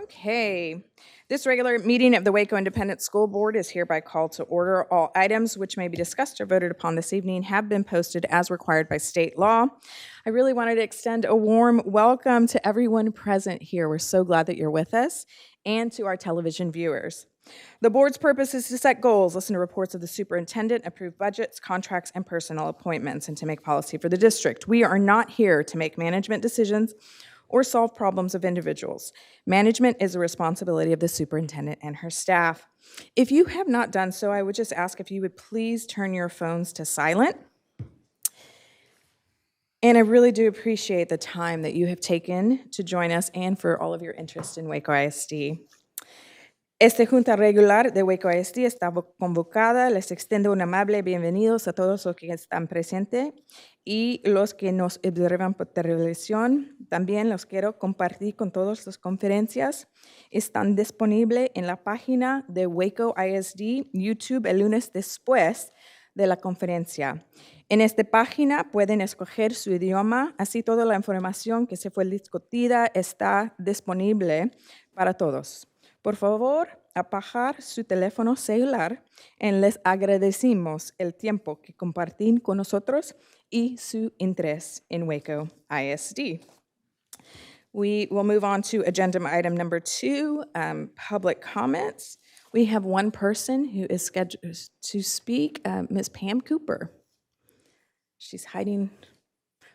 Okay, this regular meeting of the Waco Independent School Board is hereby called to order. All items which may be discussed or voted upon this evening have been posted as required by state law. I really wanted to extend a warm welcome to everyone present here. We're so glad that you're with us, and to our television viewers. The board's purpose is to set goals, listen to reports of the superintendent, approve budgets, contracts, and personnel appointments, and to make policy for the district. We are not here to make management decisions or solve problems of individuals. Management is the responsibility of the superintendent and her staff. If you have not done so, I would just ask if you would please turn your phones to silent. And I really do appreciate the time that you have taken to join us and for all of your interest in Waco ISD. Esta Junta Regular de Waco ISD está convocada. Les extiendo un amable bienvenidos a todos los que están presentes y los que nos observan por televisión. También los quiero compartir con todos. Las conferencias están disponibles en la página de Waco ISD YouTube el lunes después de la conferencia. En esta página pueden escoger su idioma, así toda la información que se fue discutida está disponible para todos. Por favor, apagar su teléfono celular y les agradecemos el tiempo que comparten con nosotros y su interés en Waco ISD. We will move on to agenda item number 2, public comments. We have one person who is scheduled to speak, Ms. Pam Cooper. She's hiding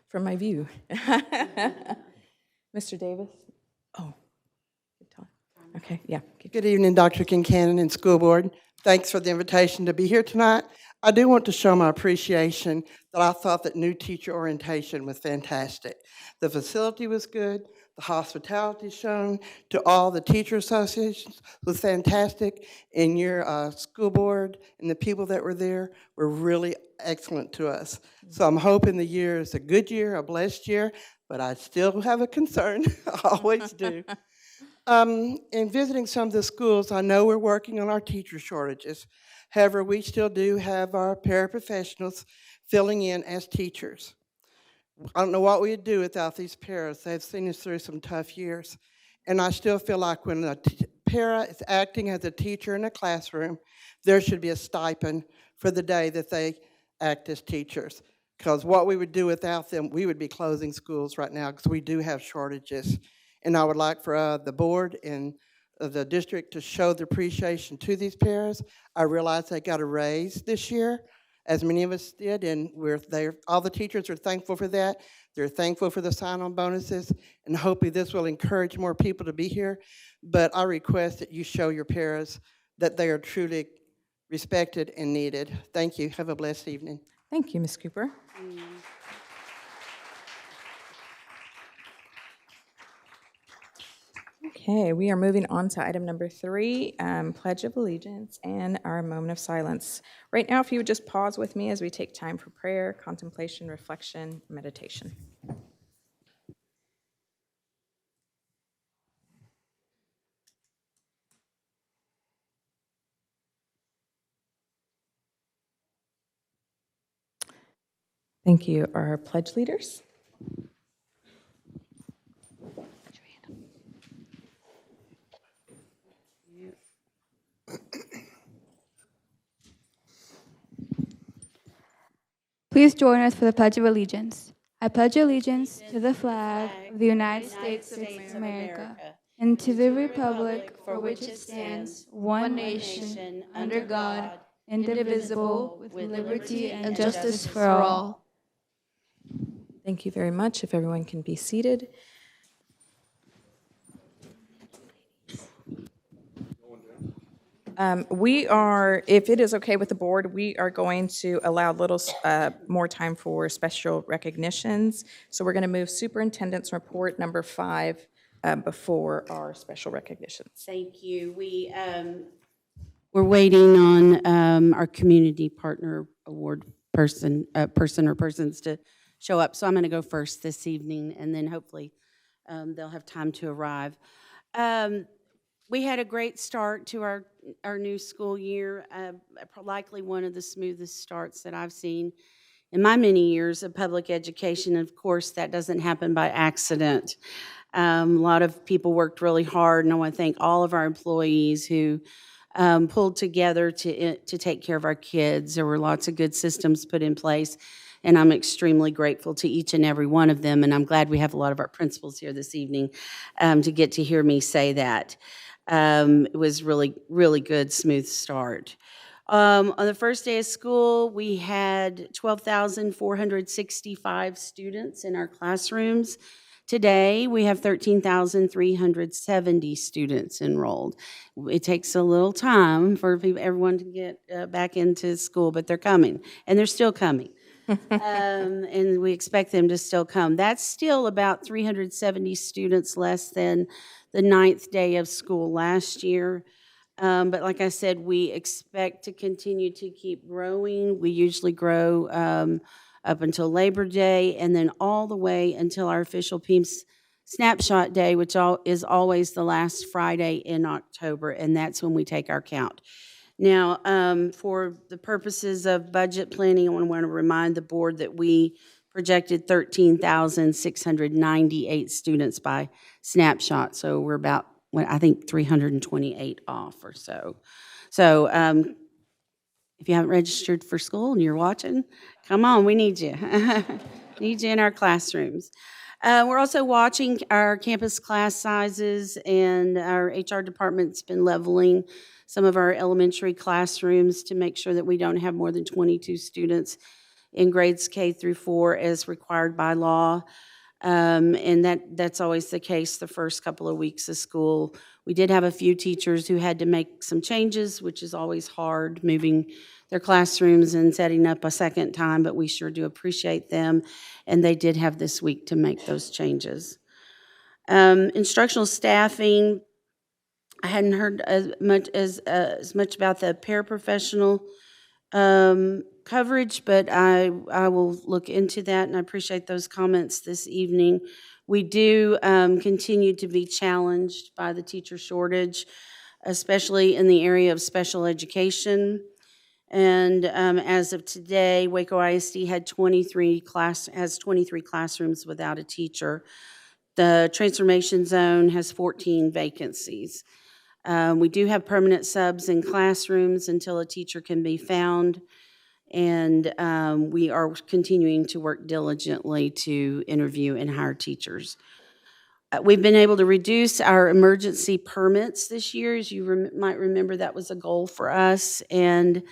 from my view. Mr. Davis? Oh. Okay, yeah. Good evening, Dr. Kincannon and School Board. Thanks for the invitation to be here tonight. I do want to show my appreciation that I thought that new teacher orientation was fantastic. The facility was good, the hospitality shown to all the teacher associations was fantastic, and your school board and the people that were there were really excellent to us. So I'm hoping the year is a good year, a blessed year, but I still have a concern. I always do. In visiting some of the schools, I know we're working on our teacher shortages. However, we still do have our paraprofessionals filling in as teachers. I don't know what we'd do without these paras. They've seen us through some tough years. And I still feel like when a para is acting as a teacher in a classroom, there should be a stipend for the day that they act as teachers. Because what we would do without them, we would be closing schools right now because we do have shortages. And I would like for the board and the district to show the appreciation to these paras. I realize they got a raise this year, as many of us did, and all the teachers are thankful for that. They're thankful for the sign-on bonuses, and hopefully this will encourage more people to be here. But I request that you show your paras that they are truly respected and needed. Thank you. Have a blessed evening. Thank you, Ms. Cooper. Okay, we are moving on to item number 3, Pledge of Allegiance and our moment of silence. Right now, if you would just pause with me as we take time for prayer, contemplation, reflection, meditation. Thank you. Our pledge leaders. Please join us for the Pledge of Allegiance. I pledge allegiance to the flag of the United States of America and to the republic for which it stands, one nation, under God, indivisible, with liberty and justice for all. Thank you very much. If everyone can be seated. If it is okay with the board, we are going to allow a little more time for special recognitions. So we're going to move Superintendent's Report number 5 before our special recognitions. Thank you. We're waiting on our Community Partner Award person or persons to show up. So I'm going to go first this evening, and then hopefully they'll have time to arrive. We had a great start to our new school year, likely one of the smoothest starts that I've seen in my many years of public education. Of course, that doesn't happen by accident. A lot of people worked really hard, and I want to thank all of our employees who pulled together to take care of our kids. There were lots of good systems put in place, and I'm extremely grateful to each and every one of them, and I'm glad we have a lot of our principals here this evening to get to hear me say that. It was really, really good, smooth start. On the first day of school, we had 12,465 students in our classrooms. Today, we have 13,370 students enrolled. It takes a little time for everyone to get back into school, but they're coming, and they're still coming. And we expect them to still come. That's still about 370 students less than the 9th day of school last year. But like I said, we expect to continue to keep growing. We usually grow up until Labor Day, and then all the way until our official PEAMS Snapshot Day, which is always the last Friday in October, and that's when we take our count. Now, for the purposes of budget planning, I want to remind the board that we projected 13,698 students by snapshot, so we're about, I think, 328 off or so. So if you haven't registered for school and you're watching, come on, we need you. Need you in our classrooms. We're also watching our campus class sizes, and our HR department's been leveling some of our elementary classrooms to make sure that we don't have more than 22 students in grades K through 4 as required by law. And that's always the case the first couple of weeks of school. We did have a few teachers who had to make some changes, which is always hard, moving their classrooms and setting up a second time, but we sure do appreciate them, and they did have this week to make those changes. Instructional staffing, I hadn't heard as much about the paraprofessional coverage, but I will look into that, and I appreciate those comments this evening. We do continue to be challenged by the teacher shortage, especially in the area of special education. And as of today, Waco ISD has 23 classrooms without a teacher. The Transformation Zone has 14 vacancies. We do have permanent subs in classrooms until a teacher can be found, and we are continuing to work diligently to interview and hire teachers. We've been able to reduce our emergency permits this year. As you might remember, that was a goal for us, and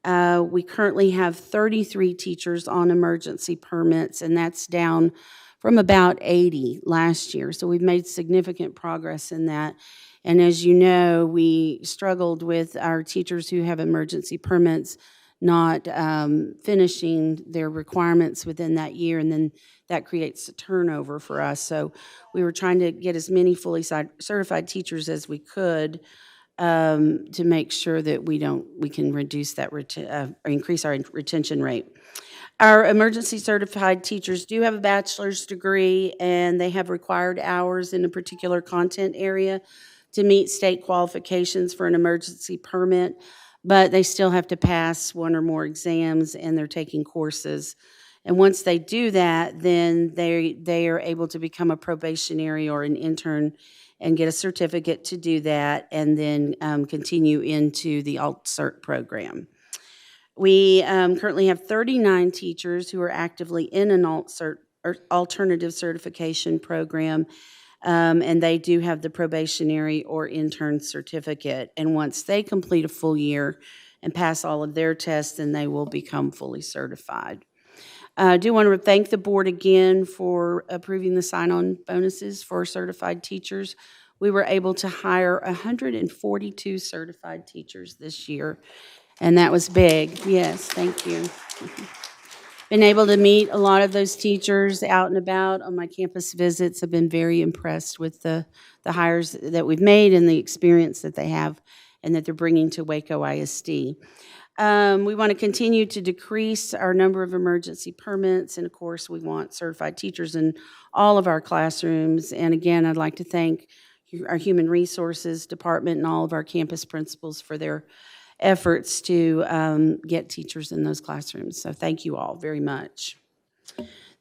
we currently have 33 teachers on emergency permits, and that's down from about 80 last year. So we've made significant progress in that. And as you know, we struggled with our teachers who have emergency permits not finishing their requirements within that year, and then that creates a turnover for us. So we were trying to get as many fully certified teachers as we could to make sure that we can reduce that or increase our retention rate. Our emergency certified teachers do have a bachelor's degree, and they have required hours in a particular content area to meet state qualifications for an emergency permit, but they still have to pass one or more exams, and they're taking courses. And once they do that, then they are able to become a probationary or an intern and get a certificate to do that, and then continue into the Alt-Cert program. We currently have 39 teachers who are actively in an Alt-Cert or alternative certification program, and they do have the probationary or intern certificate. And once they complete a full year and pass all of their tests, then they will become fully certified. I do want to thank the board again for approving the sign-on bonuses for certified teachers. We were able to hire 142 certified teachers this year, and that was big. Yes, thank you. Been able to meet a lot of those teachers out and about on my campus visits. I've been very impressed with the hires that we've made and the experience that they have and that they're bringing to Waco ISD. We want to continue to decrease our number of emergency permits, and of course, we want certified teachers in all of our classrooms. And again, I'd like to thank our Human Resources Department and all of our campus principals for their efforts to get teachers in those classrooms. So thank you all very much.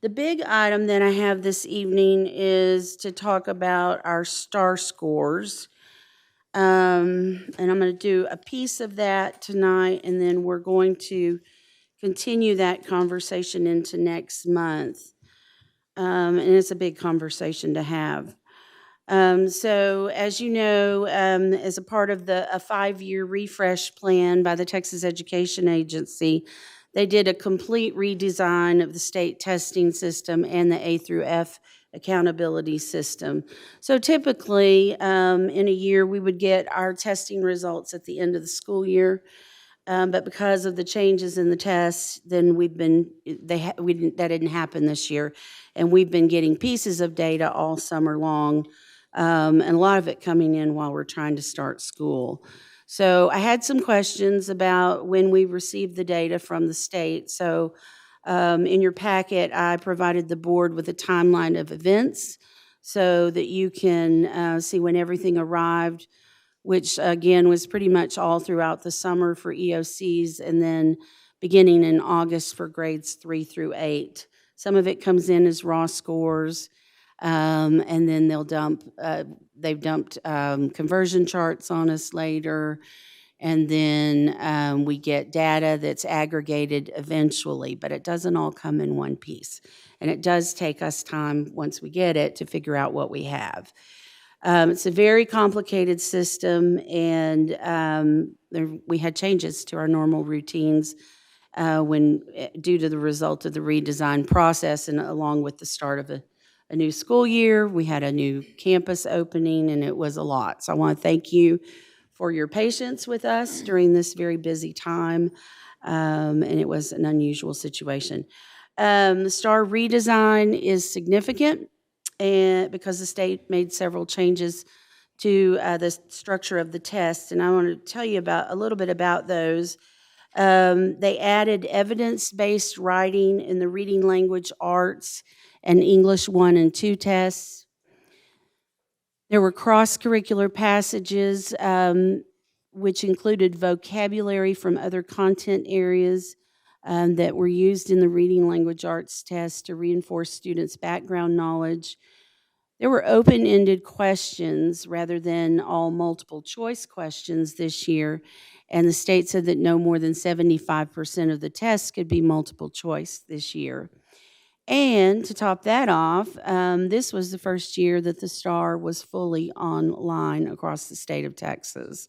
The big item that I have this evening is to talk about our STAR scores. And I'm going to do a piece of that tonight, and then we're going to continue that conversation into next month. And it's a big conversation to have. So, as you know, as a part of a 5-year refresh plan by the Texas Education Agency, they did a complete redesign of the state testing system and the A through F accountability system. So typically, in a year, we would get our testing results at the end of the school year. But because of the changes in the tests, then that didn't happen this year, and we've been getting pieces of data all summer long, and a lot of it coming in while we're trying to start school. So I had some questions about when we received the data from the state. So in your packet, I provided the board with a timeline of events so that you can see when everything arrived, which again was pretty much all throughout the summer for EOCs, and then beginning in August for grades 3 through 8. Some of it comes in as raw scores, and then they've dumped conversion charts on us later, and then we get data that's aggregated eventually, but it doesn't all come in one piece. And it does take us time, once we get it, to figure out what we have. It's a very complicated system, and we had changes to our normal routines due to the result of the redesign process, and along with the start of a new school year. We had a new campus opening, and it was a lot. So I want to thank you for your patience with us during this very busy time, and it was an unusual situation. The STAR redesign is significant, and because the state made several changes to the structure of the test, and I want to tell you a little bit about those. They added evidence-based writing in the reading language arts and English 1 and 2 tests. There were cross-curricular passages, which included vocabulary from other content areas that were used in the reading language arts test to reinforce students' background knowledge. There were open-ended questions rather than all multiple choice questions this year, and the state said that no more than 75% of the tests could be multiple choice this year. And to top that off, this was the first year that the STAR was fully online across the state of Texas.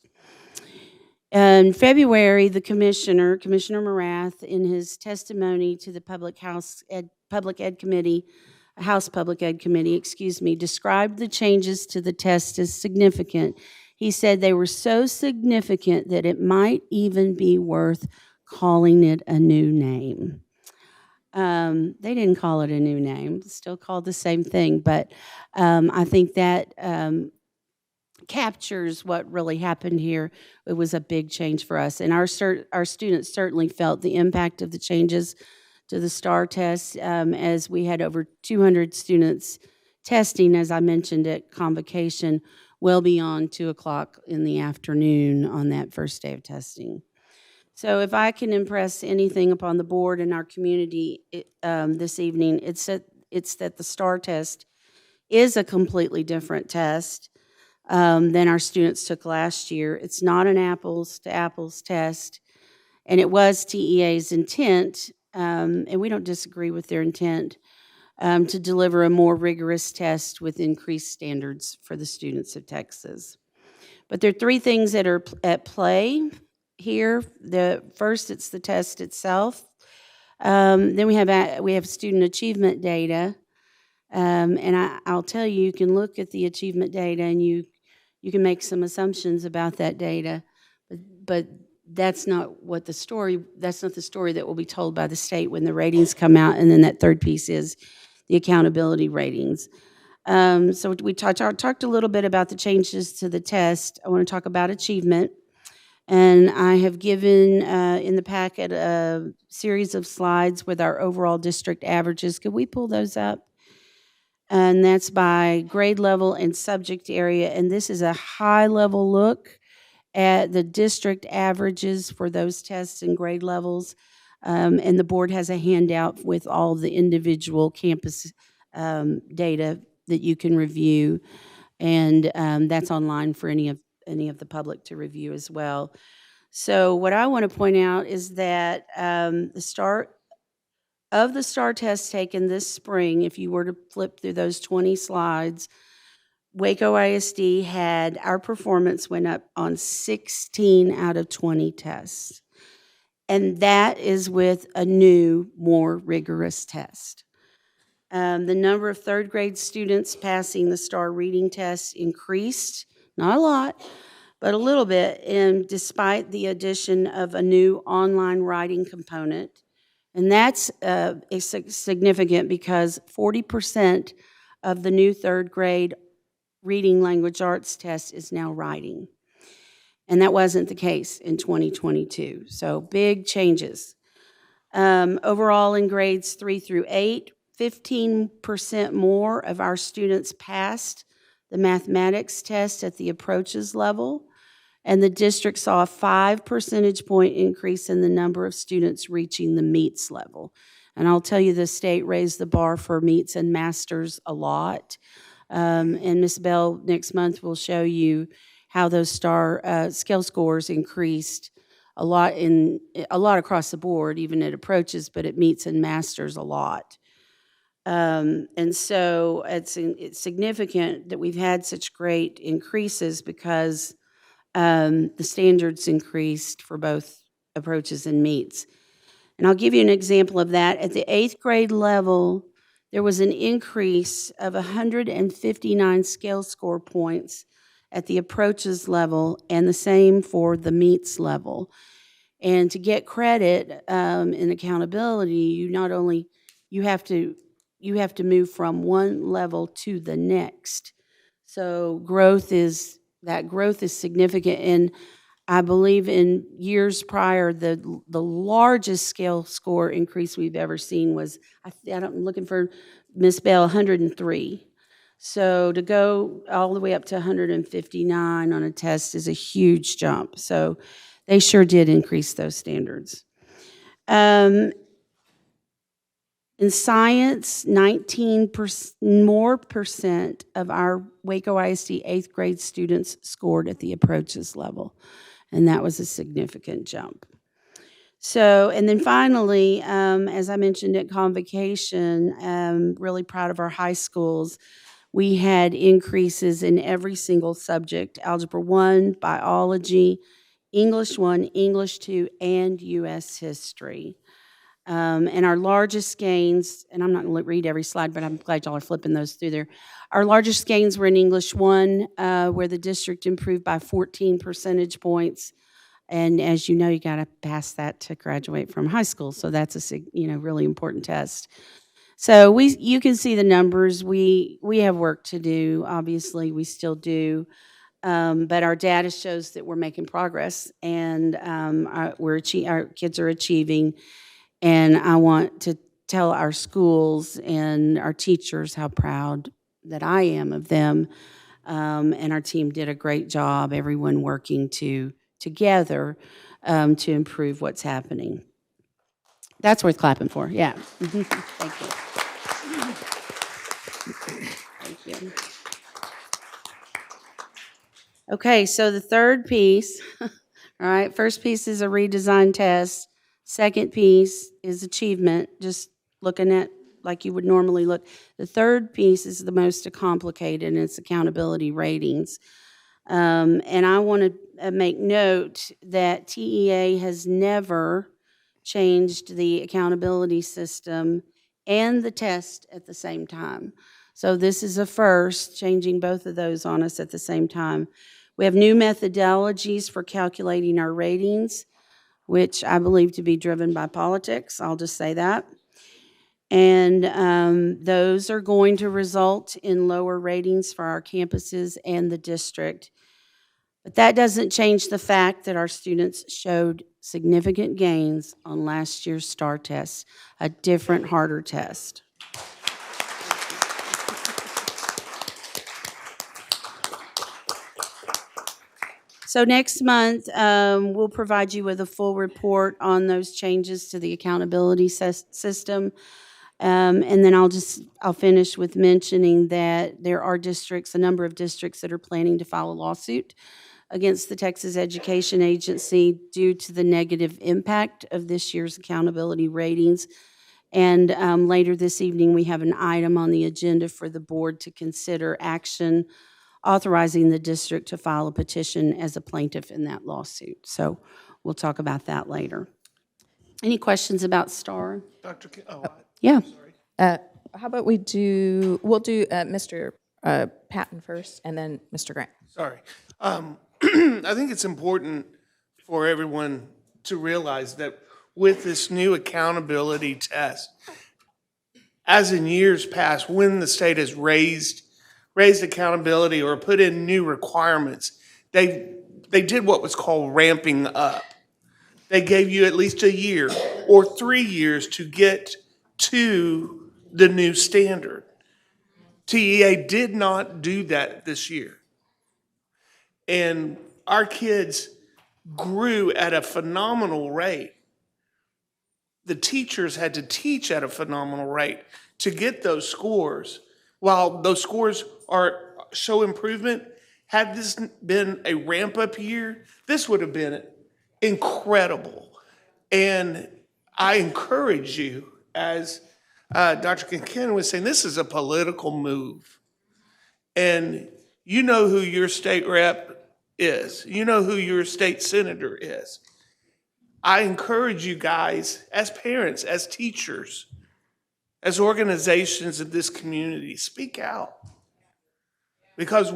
In February, the Commissioner Morath, in his testimony to the House Public Ed Committee, described the changes to the test as significant. He said they were so significant that it might even be worth calling it a new name. They didn't call it a new name, still called the same thing, but I think that captures what really happened here. It was a big change for us, and our students certainly felt the impact of the changes to the STAR test, as we had over 200 students testing, as I mentioned, at convocation, well beyond 2 o'clock in the afternoon on that first day of testing. So if I can impress anything upon the board and our community this evening, it's that the STAR test is a completely different test than our students took last year. It's not an apples-to-apples test, and it was TEA's intent, and we don't disagree with their intent, to deliver a more rigorous test with increased standards for the students of Texas. But there are 3 things that are at play here. The first, it's the test itself. Then we have student achievement data, and I'll tell you, you can look at the achievement data and you can make some assumptions about that data, but that's not the story that will be told by the state when the ratings come out. And then that third piece is the accountability ratings. So we talked a little bit about the changes to the test. I want to talk about achievement. And I have given in the packet a series of slides with our overall district averages. Could we pull those up? And that's by grade level and subject area. And this is a high-level look at the district averages for those tests and grade levels. And the board has a handout with all the individual campus data that you can review. And that's online for any of the public to review as well. So what I want to point out is that the STAR test taken this spring, if you were to flip through those 20 slides, Waco ISD had, our performance went up on 16 out of 20 tests. And that is with a new, more rigorous test. The number of third grade students passing the STAR reading test increased, not a lot, but a little bit, and despite the addition of a new online writing component. And that's significant because 40% of the new third grade reading language arts test is now writing. And that wasn't the case in 2022. So big changes. Overall in grades 3 through 8, 15% more of our students passed the mathematics test at the approaches level, and the district saw a 5 percentage point increase in the number of students reaching the meets level. And I'll tell you, the state raised the bar for meets and masters a lot. And Ms. Bell next month will show you how those STAR scale scores increased a lot across the board, even at approaches, but it meets and masters a lot. And so it's significant that we've had such great increases because the standards increased for both approaches and meets. And I'll give you an example of that. At the 8th grade level, there was an increase of 159 scale score points at the approaches level, and the same for the meets level. And to get credit and accountability, you have to move from one level to the next. So growth is significant. And I believe in years prior, the largest scale score increase we've ever seen was, I'm looking for Ms. Bell, 103. So to go all the way up to 159 on a test is a huge jump. So they sure did increase those standards. In science, 19% more of our Waco ISD 8th grade students scored at the approaches level, and that was a significant jump. So, and then finally, as I mentioned at Convocation, I'm really proud of our high schools. We had increases in every single subject: Algebra 1, Biology, English 1, English 2, and U.S. History. And our largest gains, and I'm not going to read every slide, but I'm glad y'all are flipping those through there. Our largest gains were in English 1, where the district improved by 14 percentage points. And as you know, you got to pass that to graduate from high school. So that's a really important test. So you can see the numbers. We have work to do. Obviously, we still do. But our data shows that we're making progress, and our kids are achieving. And I want to tell our schools and our teachers how proud that I am of them. And our team did a great job, everyone working together to improve what's happening. That's worth clapping for, yeah. Thank you. Thank you. Okay, so the third piece, all right, first piece is a redesigned test. Second piece is achievement, just looking at like you would normally look. The third piece is the most complicated, and it's accountability ratings. And I want to make note that TEA has never changed the accountability system and the test at the same time. So this is a first, changing both of those on us at the same time. We have new methodologies for calculating our ratings, which I believe to be driven by politics. I'll just say that. And those are going to result in lower ratings for our campuses and the district. But that doesn't change the fact that our students showed significant gains on last year's STAR test, a different, harder test. So next month, we'll provide you with a full report on those changes to the accountability system. And then I'll finish with mentioning that there are districts, a number of districts that are planning to file a lawsuit against the Texas Education Agency due to the negative impact of this year's accountability ratings. And later this evening, we have an item on the agenda for the board to consider action authorizing the district to file a petition as a plaintiff in that lawsuit. So we'll talk about that later. Any questions about STAR? Dr. King, Yeah. How about we'll do Mr. Patton first, and then Mr. Grant. sorry. I think it's important for everyone to realize that with this new accountability test, as in years past, when the state has raised accountability or put in new requirements, they did what was called ramping up. They gave you at least a year or 3 years to get to the new standard. TEA did not do that this year. And our kids grew at a phenomenal rate. The teachers had to teach at a phenomenal rate to get those scores. While those scores show improvement, had this been a ramp-up year, this would have been incredible. And I encourage you, as Dr. Kincannon was saying, this is a political move. And you know who your state rep is. You know who your state senator is. I encourage you guys, as parents, as teachers, as organizations in this community, speak out. Because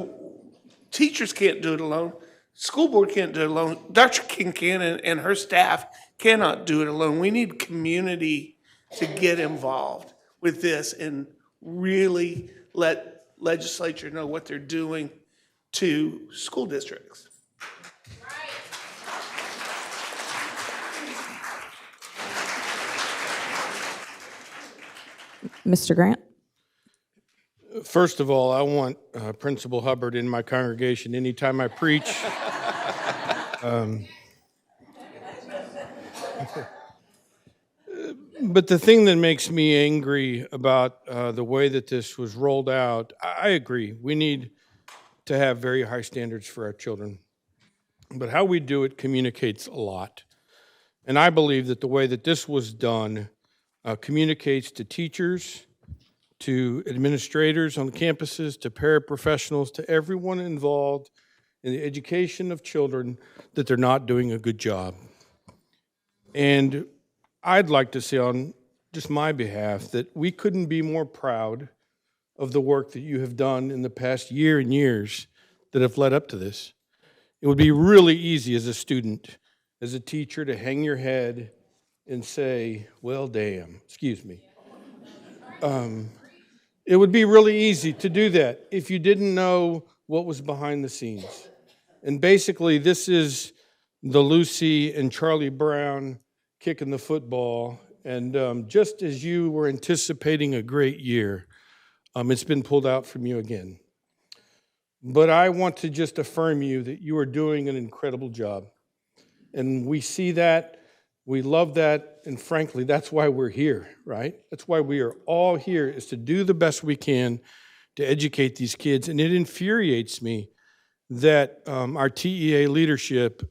teachers can't do it alone. School board can't do it alone. Dr. Kincannon and her staff cannot do it alone. We need community to get involved with this and really let legislature know what they're doing to school districts. Mr. Grant? First of all, I want Principal Hubbard in my congregation anytime I preach. But the thing that makes me angry about the way that this was rolled out, I agree. We need to have very high standards for our children. But how we do it communicates a lot. And I believe that the way that this was done communicates to teachers, to administrators on campuses, to paraprofessionals, to everyone involved in the education of children that they're not doing a good job. And I'd like to say on just my behalf that we couldn't be more proud of the work that you have done in the past year and years that have led up to this. It would be really easy as a student, as a teacher, to hang your head and say, well, damn, excuse me. It would be really easy to do that if you didn't know what was behind the scenes. And basically, this is the Lucy and Charlie Brown kicking the football. And just as you were anticipating a great year, it's been pulled out from you again. But I want to just affirm you that you are doing an incredible job. And we see that, we love that, and frankly, that's why we're here, right? That's why we are all here, is to do the best we can to educate these kids. And it infuriates me that our TEA leadership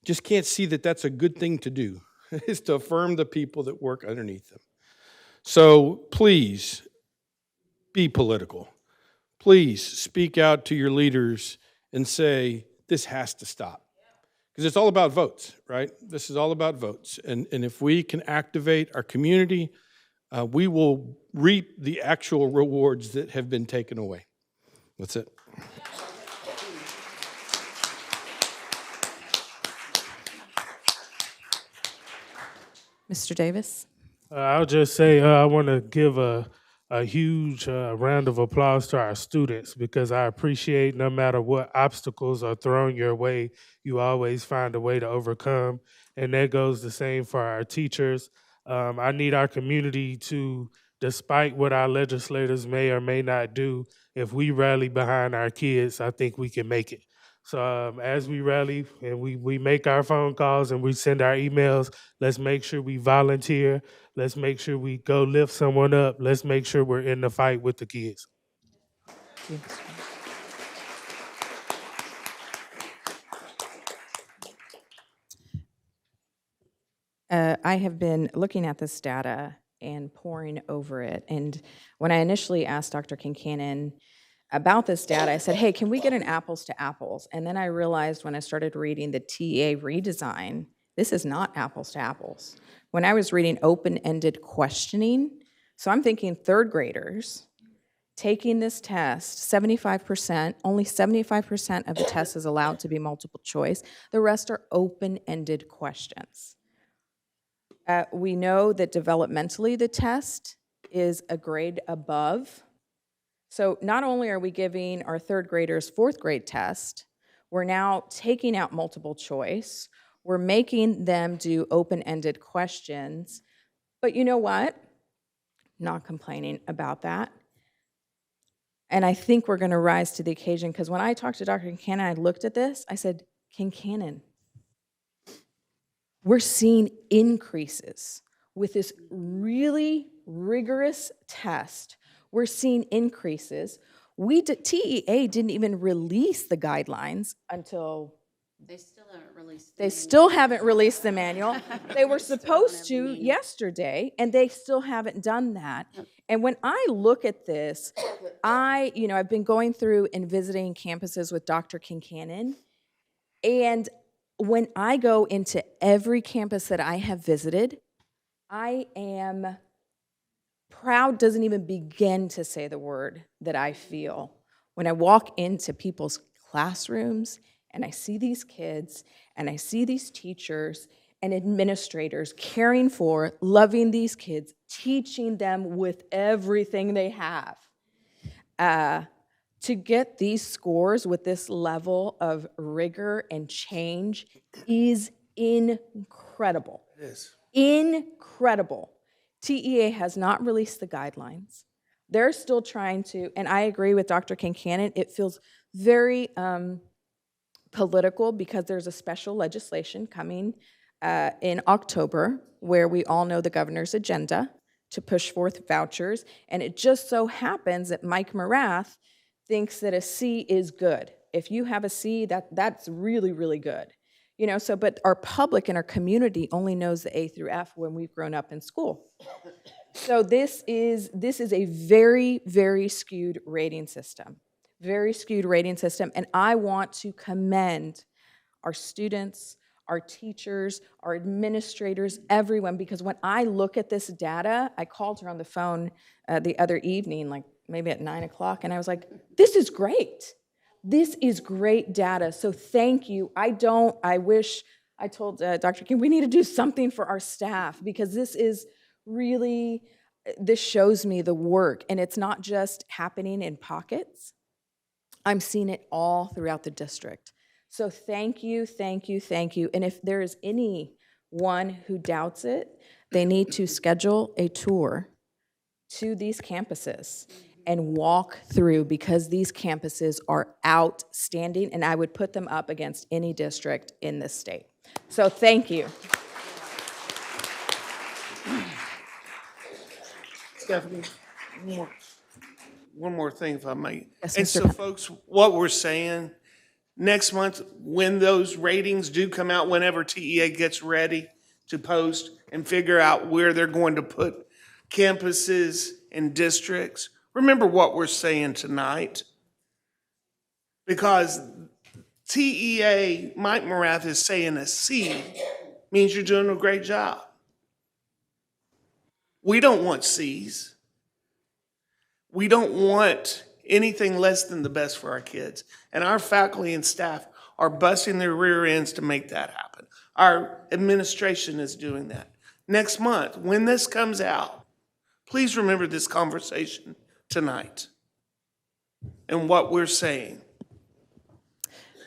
just can't see that that's a good thing to do, is to affirm the people that work underneath them. So please, be political. Please speak out to your leaders and say, this has to stop. Because it's all about votes, right? This is all about votes. And if we can activate our community, we will reap the actual rewards that have been taken away. That's it. Mr. Davis? I'll just say I want to give a huge round of applause to our students, because I appreciate no matter what obstacles are thrown your way, you always find a way to overcome. And that goes the same for our teachers. I need our community to, despite what our legislators may or may not do, if we rally behind our kids, I think we can make it. So as we rally and we make our phone calls and we send our emails, let's make sure we volunteer. Let's make sure we go lift someone up. Let's make sure we're in the fight with the kids. I have been looking at this data and poring over it. And when I initially asked Dr. Kincannon about this data, I said, hey, can we get an apples to apples? And then I realized when I started reading the TEA redesign, this is not apples to apples. When I was reading open-ended questioning, so I'm thinking third graders taking this test, 75%, only 75% of the test is allowed to be multiple choice. The rest are open-ended questions. We know that developmentally the test is a grade above. So not only are we giving our third graders fourth grade test, we're now taking out multiple choice. We're making them do open-ended questions. But you know what? Not complaining about that. And I think we're going to rise to the occasion, because when I talked to Dr. Kincannon, I looked at this, I said, Kincannon, we're seeing increases with this really rigorous test. We're seeing increases. TEA didn't even release the guidelines until They still haven't released. they still haven't released the manual. They were supposed to yesterday, and they still haven't done that. And when I look at this, I've been going through and visiting campuses with Dr. Kincannon, and when I go into every campus that I have visited, I am proud doesn't even begin to say the word that I feel when I walk into people's classrooms and I see these kids and I see these teachers and administrators caring for, loving these kids, teaching them with everything they have. To get these scores with this level of rigor and change is incredible. It is. Incredible. TEA has not released the guidelines. They're still trying to, and I agree with Dr. Kincannon, it feels very political because there's a special legislation coming in October where we all know the governor's agenda to push forth vouchers, and it just so happens that Mike Morath thinks that a C is good. If you have a C, that's really, really good. But our public and our community only knows the A through F when we've grown up in school. So this is a very, very skewed rating system. Very skewed rating system, and I want to commend our students, our teachers, our administrators, everyone, because when I look at this data, I called her on the phone the other evening, like maybe at 9 o'clock, and I was like, this is great. This is great data, so thank you. I told Dr. King, we need to do something for our staff, because this shows me the work, and it's not just happening in pockets. I'm seeing it all throughout the district. So thank you, thank you, thank you. And if there is anyone who doubts it, they need to schedule a tour to these campuses and walk through, because these campuses are outstanding, and I would put them up against any district in this state. So thank you. Stephanie, one more thing, if I may. Yes, And Mr. so, Pep. folks, what we're saying, next month, when those ratings do come out, whenever TEA gets ready to post and figure out where they're going to put campuses and districts, remember what we're saying tonight. Because TEA, Mike Morath is saying a C means you're doing a great job. We don't want C's. We don't want anything less than the best for our kids. And our faculty and staff are busting their rear ends to make that happen. Our administration is doing that. Next month, when this comes out, please remember this conversation tonight and what we're saying.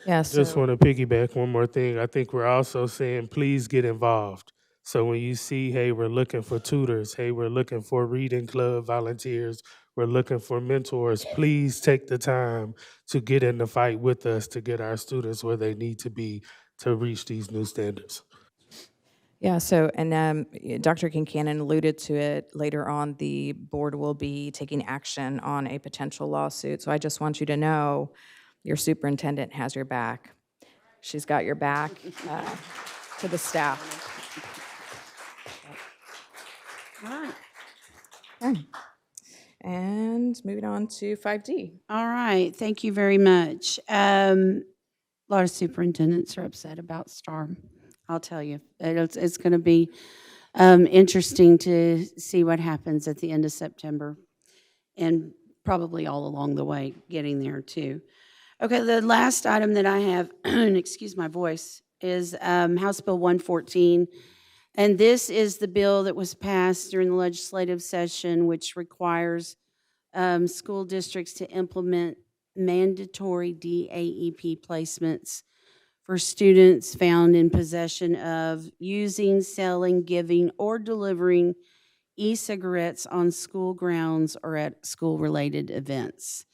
Yes. Just want to piggyback one more thing. I think we're also saying, please get involved. So when you see, hey, we're looking for tutors, hey, we're looking for reading club volunteers, we're looking for mentors. Please take the time to get in the fight with us to get our students where they need to be to reach these new standards. Yeah, so, and Dr. Kincannon alluded to it, later on, the board will be taking action on a potential lawsuit. So I just want you to know, your superintendent has your back. She's got your back to the staff. All right. Okay. And moving on to 5D. All right, thank you very much. A lot of superintendents are upset about STAR. I'll tell you, it's going to be interesting to see what happens at the end of September, and probably all along the way, getting there too. Okay, the last item that I have, and excuse my voice, is House Bill 114. And this is the bill that was passed during the legislative session, which requires school districts to implement mandatory DAEP placements for students found in possession of using, selling, giving, or delivering e-cigarettes on school grounds or at school-related events.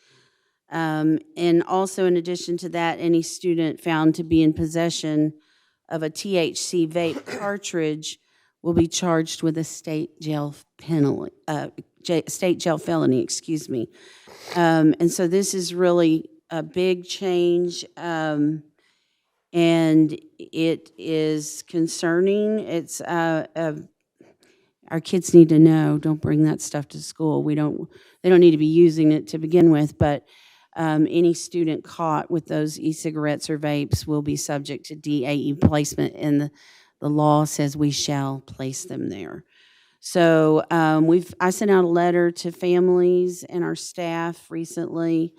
And also, in addition to that, any student found to be in possession of a THC vape cartridge will be charged with a state jail penalty, state jail felony, excuse me. And so this is really a big change, and it is concerning. It's our kids need to know, don't bring that stuff to school. They don't need to be using it to begin with, but any student caught with those e-cigarettes or vapes will be subject to DAE placement, and the law says we shall place them there. So I sent out a letter to families and our staff recently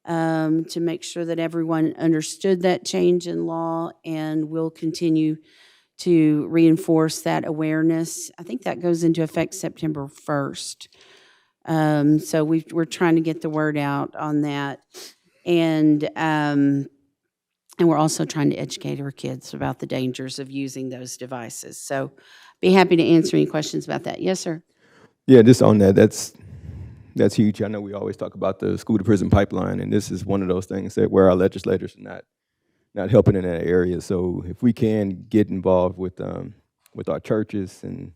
to make sure that everyone understood that change in law, and we'll continue to reinforce that awareness. I think that goes into effect September 1st. So we're trying to get the word out on that. And we're also trying to educate our kids about the dangers of using those devices. So be happy to answer any questions about that. Yes, sir. Yeah, just on that, that's huge. I know we always talk about the school to prison pipeline, and this is one of those things that where our legislators are not helping in that area. So if we can get involved with our churches and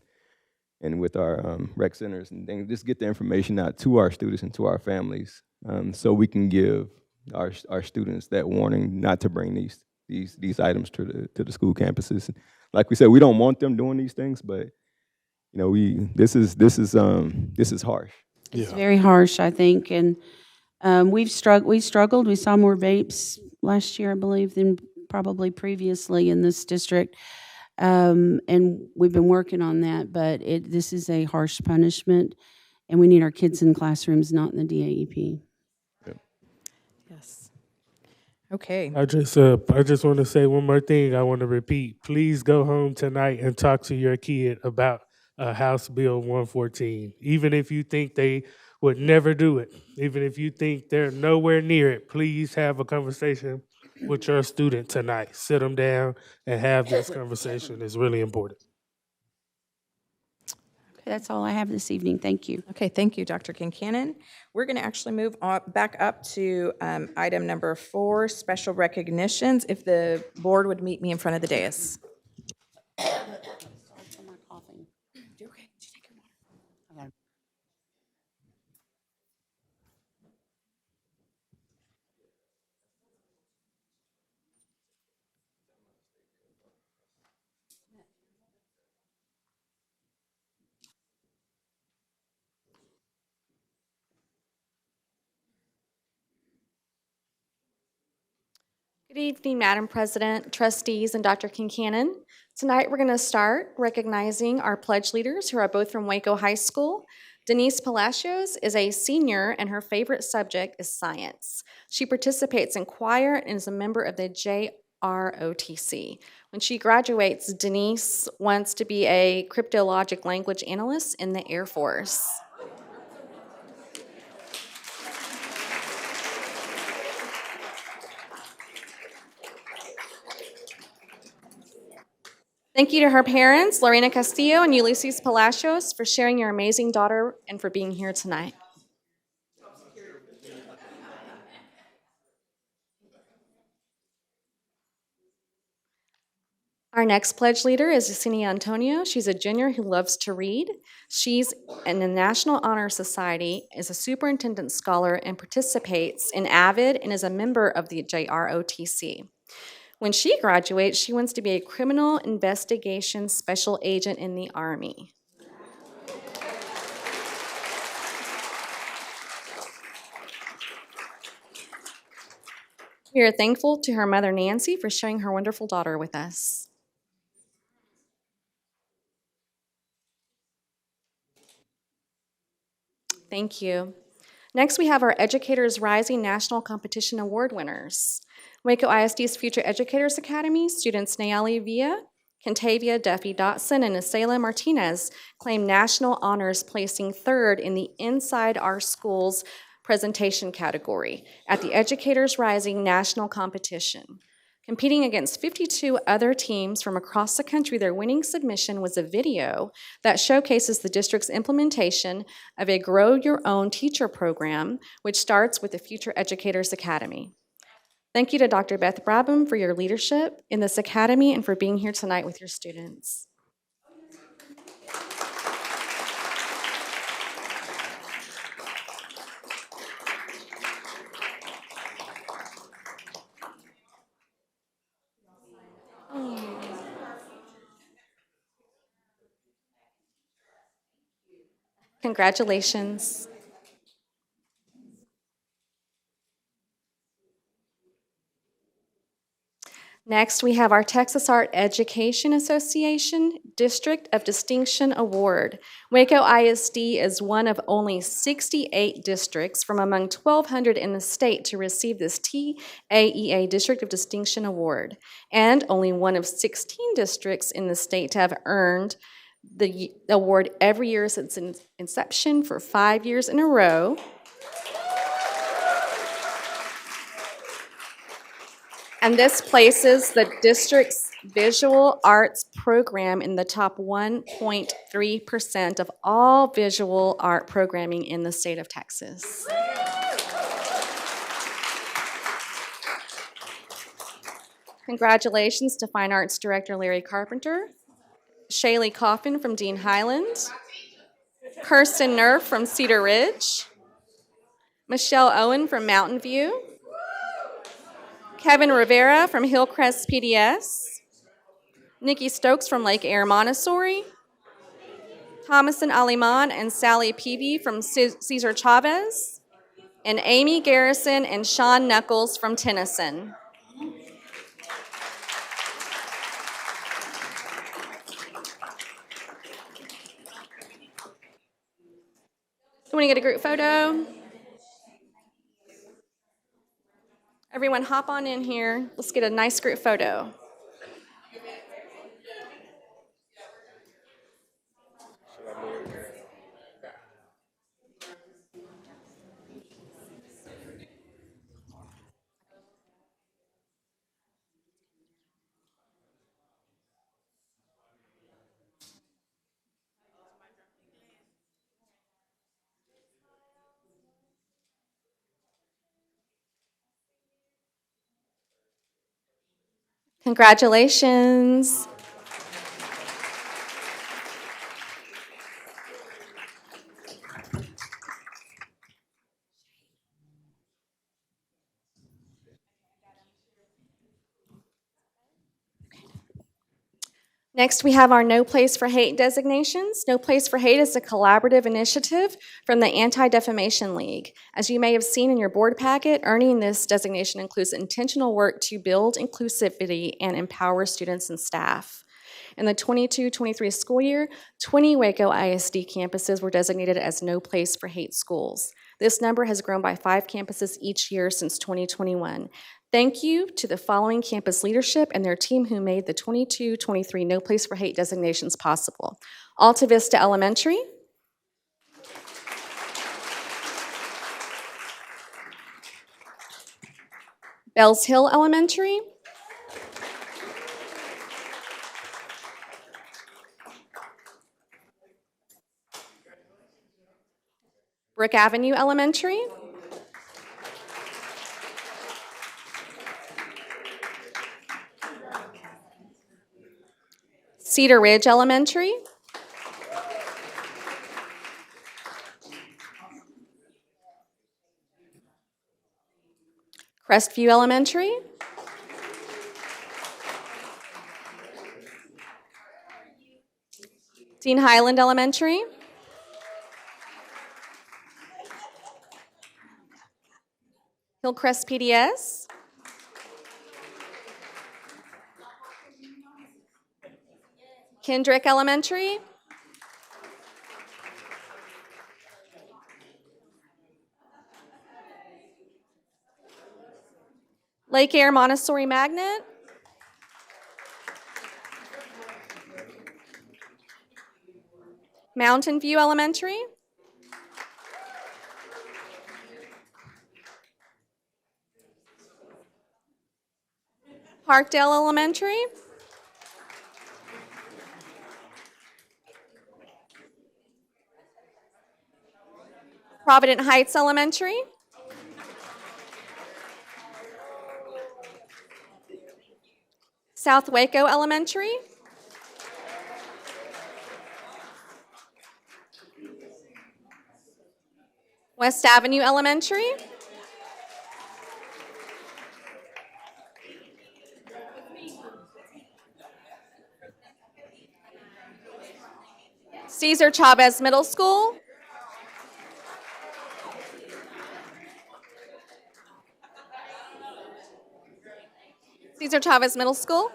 with our rec centers and things, just get the information out to our students and to our families, so we can give our students that warning not to bring these items to the school campuses. Like we said, we don't want them doing these things, but you know, this is harsh. It's very harsh, I think, and we struggled. We saw more vapes last year, I believe, than probably previously in this district, and we've been working on that. But this is a harsh punishment, and we need our kids in classrooms, not in the DAEP. Yes. Okay. I just want to say one more thing. I want to repeat. Please go home tonight and talk to your kid about House Bill 114. Even if you think they would never do it, even if you think they're nowhere near it, please have a conversation with your student tonight. Sit them down and have this conversation. It's really important. That's all I have this evening. Thank you. Okay, thank you, Dr. Kincannon. We're going to actually move on, back up to item number 4, special recognitions. If the board would meet me in front of the dais. Good evening, Madam President, trustees, and Dr. Kincannon. Tonight, we're going to start recognizing our pledge leaders who are both from Waco High School. Denise Palacios is a senior, and her favorite subject is science. She participates in choir and is a member of the JROTC. When she graduates, Denise wants to be a cryptologic language analyst in the Air Force. Thank you to her parents, Lorena Castillo and Ulysses Palacios, for sharing your amazing daughter and for being here tonight. Our next pledge leader is Yesenia Antonio. She's a junior who loves to read. She's in the National Honor Society, is a superintendent scholar, and participates in AVID and is a member of the JROTC. When she graduates, she wants to be a criminal investigation special agent in the Army. We are thankful to her mother, Nancy, for sharing her wonderful daughter with us. Thank you. Next, we have our Educators Rising National Competition Award winners. Waco ISD's Future Educators Academy students Nayeli Villa, Kentavia Duffy Dotson, and Isela Martinez claimed national honors, placing third in the Inside Our Schools presentation category at the Educators Rising National Competition. Competing against 52 other teams from across the country, their winning submission was a video that showcases the district's implementation of a Grow Your Own Teacher program, which starts with the Future Educators Academy. Thank you to Dr. Beth Brabham for your leadership in this academy and for being here tonight with your students. Congratulations. Next, we have our Texas Art Education Association District of Distinction Award. Waco ISD is one of only 68 districts from among 1,200 in the state to receive this TAEA District of Distinction Award, and only one of 16 districts in the state to have earned the award every year since its inception for 5 years in a row. And this places the district's visual arts program in the top 1.3% of all visual art programming in the state of Texas. Congratulations to Fine Arts Director Larry Carpenter, Shaylee Coffin from Dean Highland, Kirsten Nerf from Cedar Ridge, Michelle Owen from Mountain View, Kevin Rivera from Hillcrest PDS, Nikki Stokes from Lake Air Montessori, Thomason Aliman and Sally Peavy from Cesar Chavez, and Amy Garrison and Sean Knuckles from Tennyson. You want to get a group photo? Everyone hop on in here. Let's get a nice group photo. Congratulations. Next, we have our No Place for Hate designations. No Place for Hate is a collaborative initiative from the Anti-Defamation League. As you may have seen in your board packet, earning this designation includes intentional work to build inclusivity and empower students and staff. In the 22-23 school year, 20 Waco ISD campuses were designated as No Place for Hate schools. This number has grown by 5 campuses each year since 2021. Thank you to the following campus leadership and their team who made the 22-23 No Place for Hate designations possible. Alta Vista Elementary, Bells Hill Elementary, Brook Avenue Elementary, Cedar Ridge Elementary, Crestview Elementary, Dean Highland Elementary, Hillcrest PDS, Kendrick Elementary, Lake Air Montessori Magnet, Mountain View Elementary, Parkdale Elementary, Provident Heights Elementary, South Waco Elementary, West Avenue Elementary, Cesar Chavez Middle School, Cesar Chavez Middle School,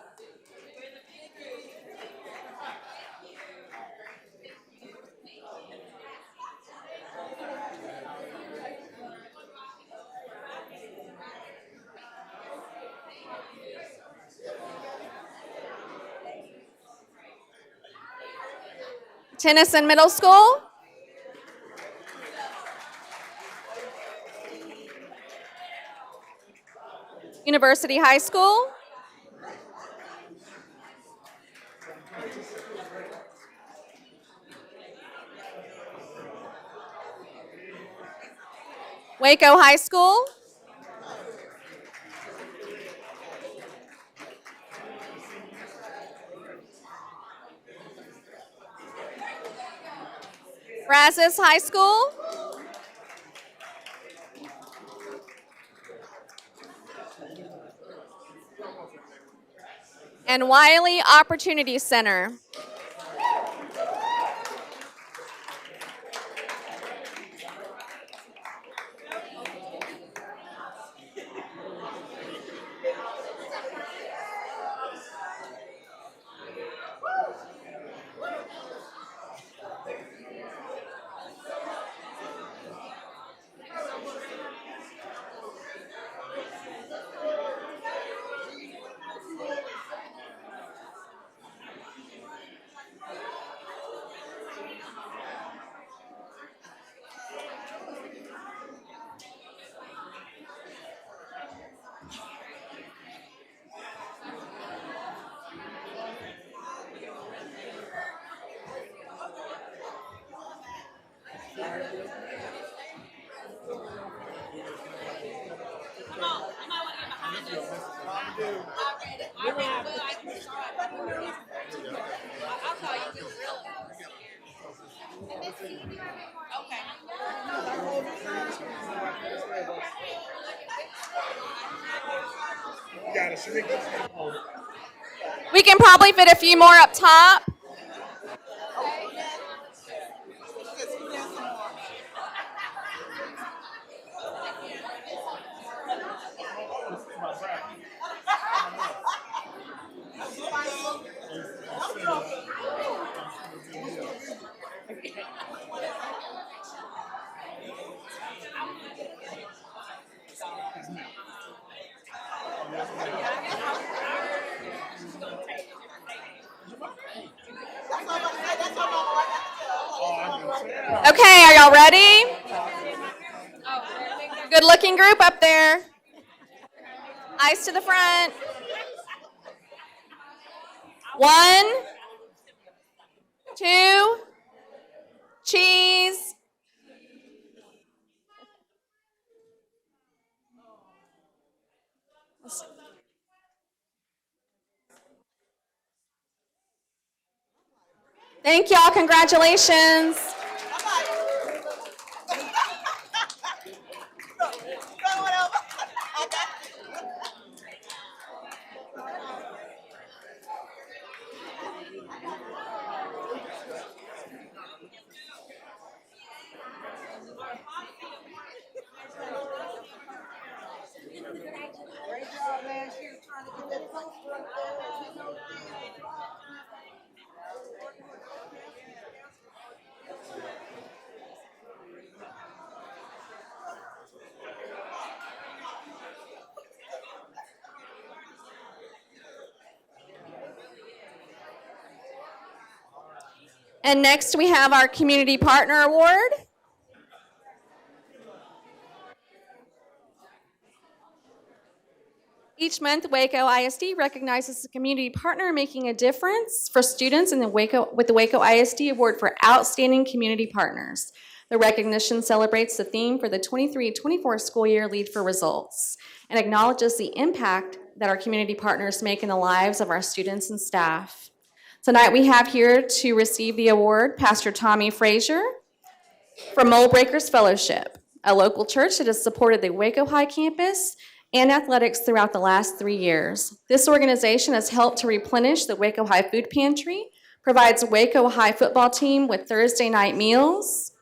Tennyson Middle School, University High School, Waco High School, Brazos High School, and Wiley Opportunity Center. We can probably fit a few more up top. Okay, are y'all ready? Good looking group up there. Eyes to the front. 1, 2, cheese. Thank y'all, congratulations. And next we have our Community Partner Award. Each month, Waco ISD recognizes a community partner making a difference for students in the with the Waco ISD Award for Outstanding Community Partners. The recognition celebrates the theme for the 23-24 school year, Lead for Results, and acknowledges the impact that our community partners make in the lives of our students and staff. Tonight we have here to receive the award Pastor Tommy Frazier from Mold Breakers Fellowship, a local church that has supported the Waco High campus and athletics throughout the last 3 years. This organization has helped to replenish the Waco High food pantry, provides Waco High football team with Thursday night meals,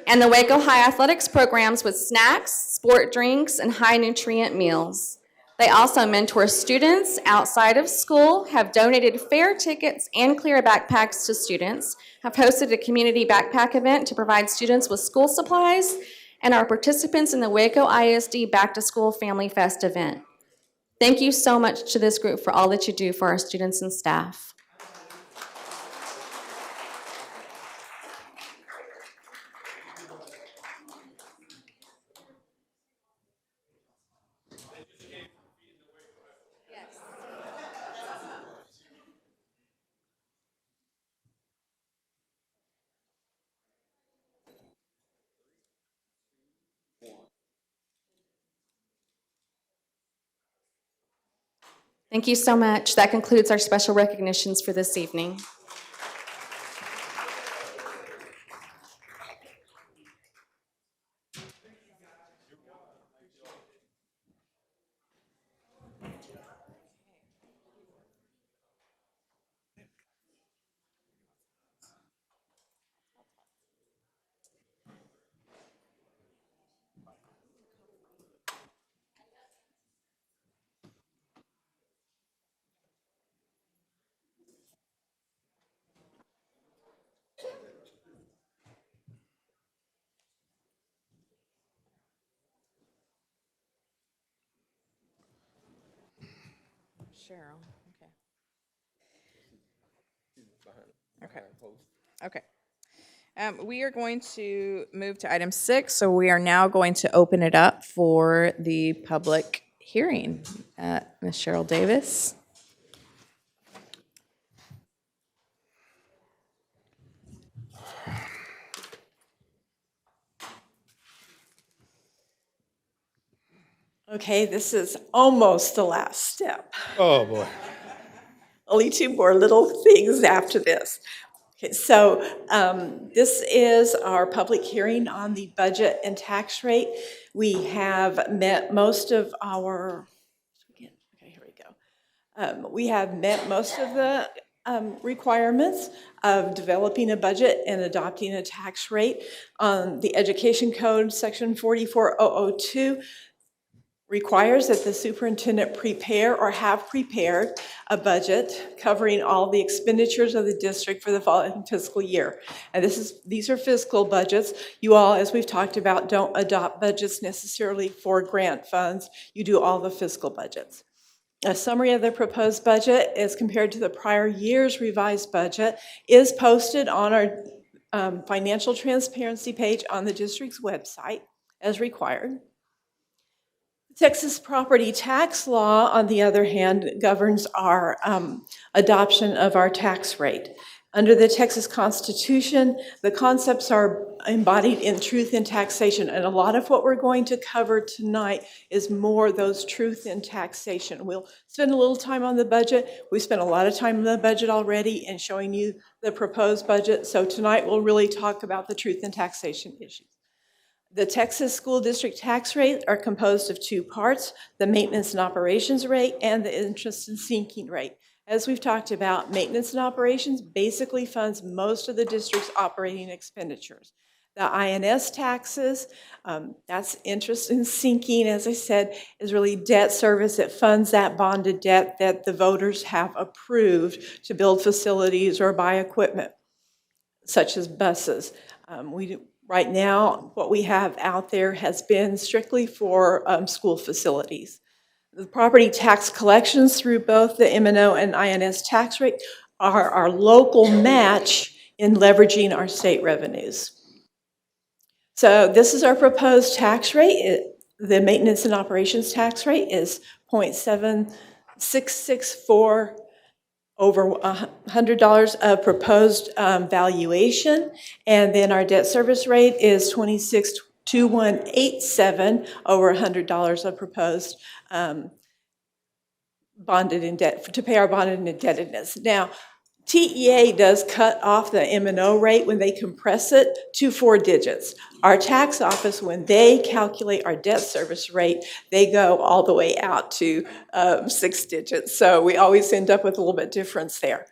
and the Waco High athletics programs with snacks, sport drinks, and high nutrient meals. They also mentor students outside of school, have donated fare tickets and clear backpacks to students, have hosted a community backpack event to provide students with school supplies, and are participants in the Waco ISD Back to School Family Fest event. Thank you so much to this group for all that you do for our students and staff. Thank you so much. That concludes our special recognitions for this evening. Cheryl, okay. Okay. We are going to move to item 6, so we are now going to open it up for the public hearing. Ms. Cheryl Davis. Okay, this is almost the last step. Oh, boy. Only 2 more little things after this. Okay, so this is our public hearing on the budget and tax rate. We have met most of our, okay, here we go. We have met most of the requirements of developing a budget and adopting a tax rate. The Education Code, Section 44002, requires that the superintendent prepare or have prepared a budget covering all the expenditures of the district for the following fiscal year. And these are fiscal budgets. You all, as we've talked about, don't adopt budgets necessarily for grant funds. You do all the fiscal budgets. A summary of the proposed budget as compared to the prior year's revised budget is posted on our financial transparency page on the district's website as required. Texas property tax law, on the other hand, governs our adoption of our tax rate. Under the Texas Constitution, the concepts are embodied in truth in taxation, and a lot of what we're going to cover tonight is more those truth in taxation. We'll spend a little time on the budget. We spent a lot of time on the budget already and showing you the proposed budget, so tonight we'll really talk about the truth in taxation issues. The Texas School District tax rate are composed of two parts, the maintenance and operations rate and the interest and sinking rate. As we've talked about, maintenance and operations basically funds most of the district's operating expenditures. The INS taxes, that's interest and sinking, as I said, is really debt service that funds that bonded debt that the voters have approved to build facilities or buy equipment, such as buses. Right now, what we have out there has been strictly for school facilities. The property tax collections through both the M&O and INS tax rate are our local match in leveraging our state revenues. So this is our proposed tax rate. The maintenance and operations tax rate is 0.7664 over $100 of proposed valuation, and then our debt service rate is 262187 over $100 of proposed bonded in debt to pay our bonded indebtedness. Now, TEA does cut off the M&O rate when they compress it to 4 digits. Our tax office, when they calculate our debt service rate, they go all the way out to 6 digits. So we always end up with a little bit difference there.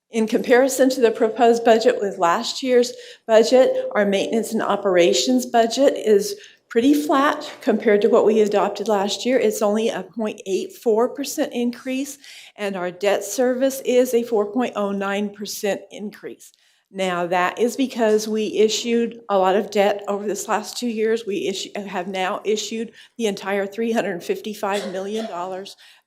In comparison to the proposed budget with last year's budget, our maintenance and operations budget is pretty flat compared to what we adopted last year. It's only a 0.84% increase, and our debt service is a 4.09% increase. Now, that is because we issued a lot of debt over this last 2 years. We have now issued the entire $355 million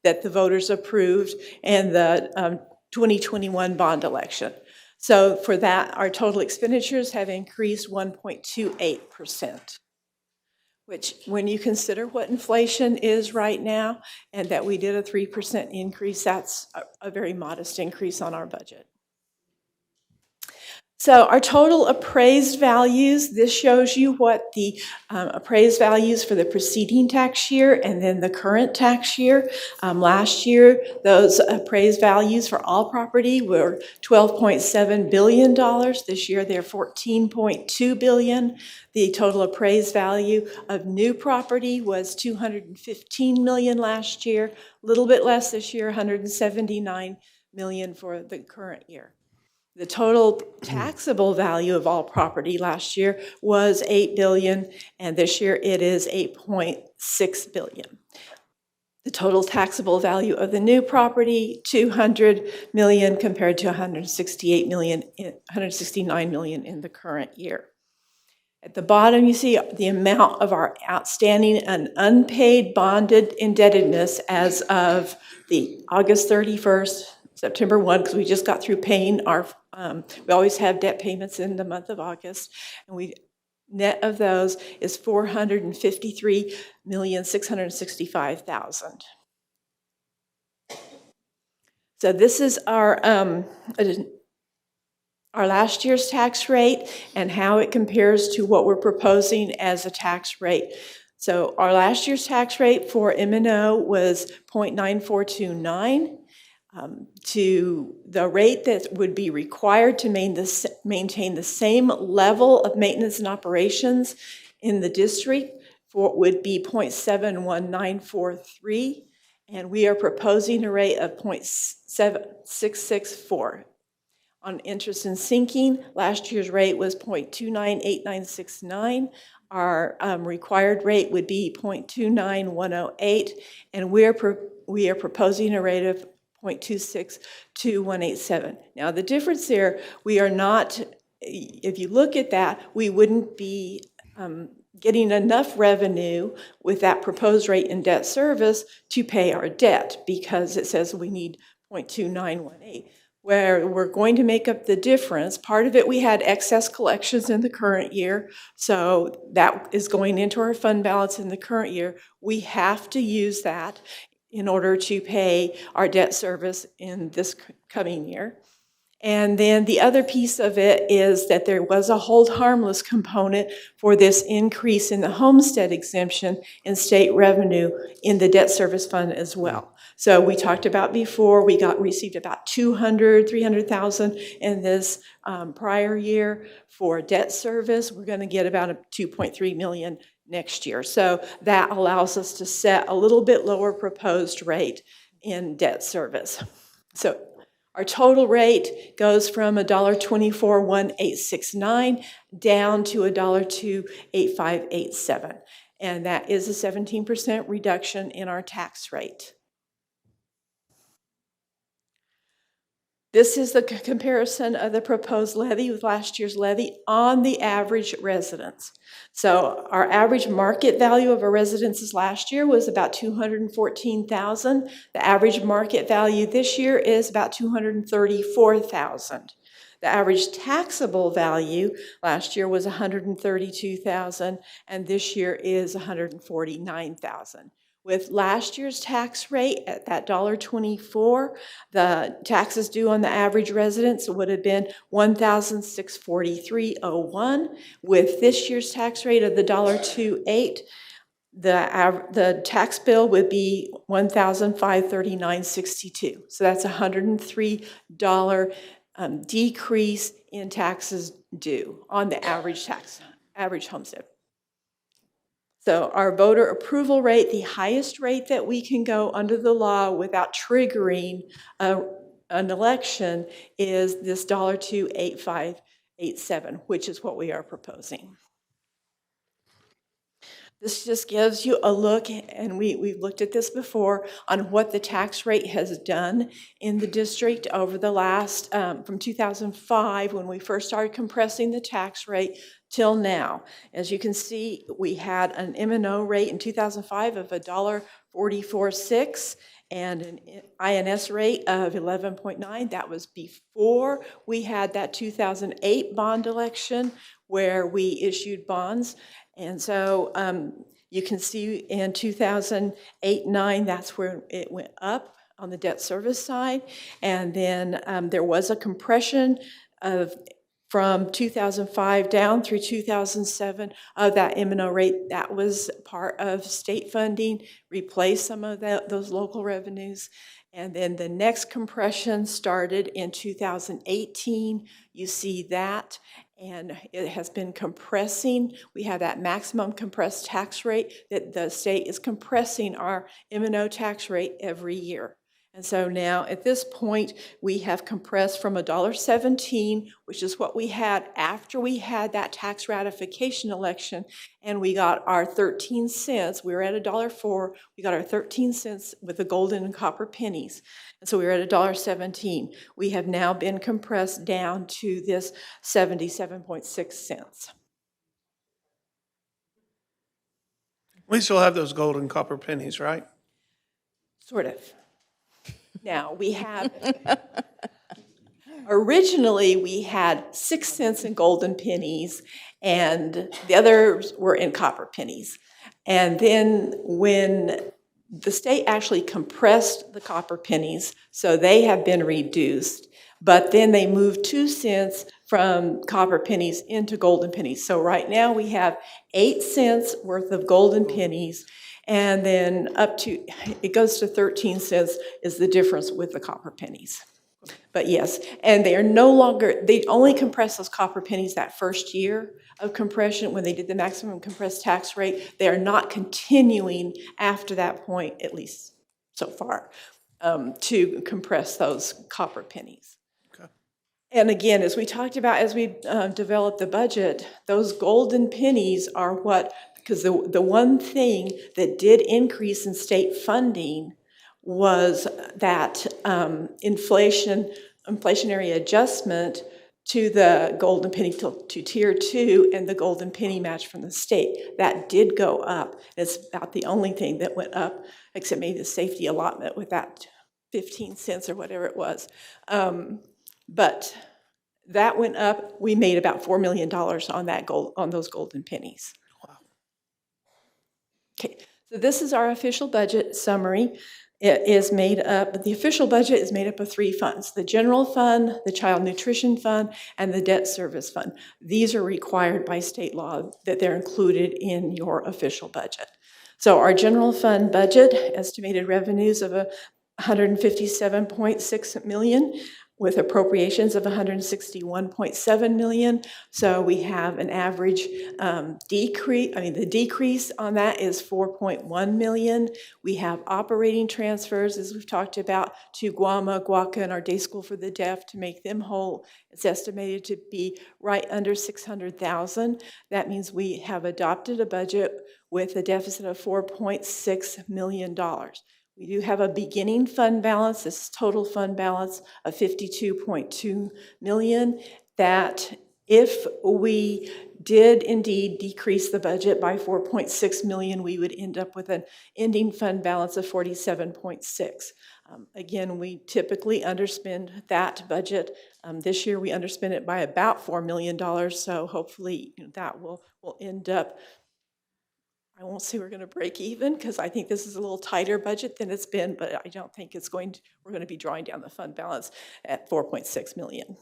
that the voters approved in the 2021 bond election. So for that, our total expenditures have increased 1.28%. Which, when you consider what inflation is right now, and that we did a 3% increase, that's a very modest increase on our budget. So our total appraised values, this shows you what the appraised values for the preceding tax year and then the current tax year. Last year, those appraised values for all property were $12.7 billion. This year, they're $14.2 billion. The total appraised value of new property was $215 million last year, a little bit less this year, $179 million for the current year. The total taxable value of all property last year was $8 billion, and this year it is $8.6 billion. The total taxable value of the new property, $200 million compared to $169 million in the current year. At the bottom, you see the amount of our outstanding and unpaid bonded indebtedness as of the August 31st, September 1, because we just got through paying our, we always have debt payments in the month of August, and net of those is $453,665,000. So this is our last year's tax rate and how it compares to what we're proposing as a tax rate. So our last year's tax rate for M&O was 0.9429. To the rate that would be required to maintain the same level of maintenance and operations in the district would be 0.71943, and we are proposing a rate of 0.7664. On interest and sinking, last year's rate was 0.298969. Our required rate would be 0.29108, and we are proposing a rate of 0.262187. Now, the difference there, we are not, if you look at that, we wouldn't be getting enough revenue with that proposed rate in debt service to pay our debt, because it says we need 0.2918. Where we're going to make up the difference, part of it we had excess collections in the current year, so that is going into our fund balance in the current year. We have to use that in order to pay our debt service in this coming year. And then the other piece of it is that there was a hold harmless component for this increase in the homestead exemption and state revenue in the debt service fund as well. So we talked about before, we received about 300,000 in this prior year for debt service. We're going to get about 2.3 million next year. So that allows us to set a little bit lower proposed rate in debt service. So our total rate goes from $1.241869 down to $1.028587, and that is a 17% reduction in our tax rate. This is the comparison of the proposed levy with last year's levy on the average residence. So our average market value of our residences last year was about $214,000. The average market value this year is about $234,000. The average taxable value last year was $132,000, and this year is $149,000. With last year's tax rate at that $1.24, the taxes due on the average residence would have been $1,643.01. With this year's tax rate of the $1.28, the tax bill would be $1,539.62. So that's a $103 decrease in taxes due on the average homestead. So our voter approval rate, the highest rate that we can go under the law without triggering an election, is this $2.8587, which is what we are proposing. This just gives you a look, and we've looked at this before, on what the tax rate has done in the district over the last, from 2005, when we first started compressing the tax rate, till now. As you can see, we had an M&O rate in 2005 of $1.446 and an INS rate of 11.9. That was before we had that 2008 bond election where we issued bonds. And so you can see in 2008-9, that's where it went up on the debt service side. And then there was a compression from 2005 down through 2007 of that M&O rate. That was part of state funding, replaced some of those local revenues. And then the next compression started in 2018. You see that, and it has been compressing. We have that maximum compressed tax rate that the state is compressing our M&O tax rate every year. And so now at this point, we have compressed from $1.17, which is what we had after we had that tax ratification election, and we got our 13 cents. We were at $1.04. We got our 13 cents with the golden and copper pennies. And so we were at $1.17. We have now been compressed down to this 77.6 cents. We still have those gold and copper pennies, right? Sort of. Now, we have, originally we had 6 cents in golden pennies and the others were in copper pennies. And then when the state actually compressed the copper pennies, so they have been reduced, but then they moved 2 cents from copper pennies into golden pennies. So right now we have 8 cents worth of golden pennies, and then up to, it goes to 13 cents is the difference with the copper pennies. But yes, and they are no longer, they only compress those copper pennies that first year of compression when they did the maximum compressed tax rate. They are not continuing after that point, at least so far, to compress those copper pennies. And again, as we talked about, as we developed the budget, those golden pennies are what, because the one thing that did increase in state funding was that inflationary adjustment to the golden penny to tier 2 and the golden penny match from the state. That did go up. It's about the only thing that went up, except maybe the safety allotment with that 15 cents or whatever it was. But that went up. We made about $4 million on that on those golden pennies. Wow. Okay, so this is our official budget summary. It is made up, the official budget is made up of 3 funds: the general fund, the child nutrition fund, and the debt service fund. These are required by state law that they're included in your official budget. So our general fund budget, estimated revenues of 157.6 million, with appropriations of 161.7 million. So we have an average decrease, the decrease on that is 4.1 million. We have operating transfers, as we've talked about, to Guama, Guaca, and our day school for the deaf to make them whole. It's estimated to be right under 600,000. That means we have adopted a budget with a deficit of $4.6 million. We do have a beginning fund balance, this total fund balance of 52.2 million, that if we did indeed decrease the budget by 4.6 million, we would end up with an ending fund balance of 47.6. Again, we typically underspend that budget. This year we underspent it by about $4 million, so hopefully that will end up, I won't say we're going to break even, because I think this is a little tighter budget than it's been, but I don't think we're going to be drawing down the fund balance at 4.6 million.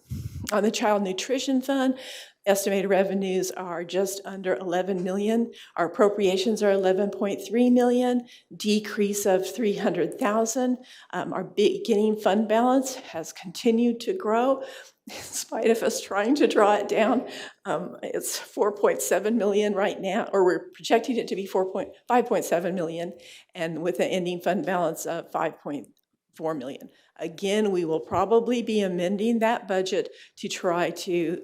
On the child nutrition fund, estimated revenues are just under 11 million. Our appropriations are 11.3 million, decrease of 300,000. Our beginning fund balance has continued to grow. In spite of us trying to draw it down, it's 4.7 million right now, or we're projecting it to be 5.7 million, and with an ending fund balance of 5.4 million. Again, we will probably be amending that budget to try to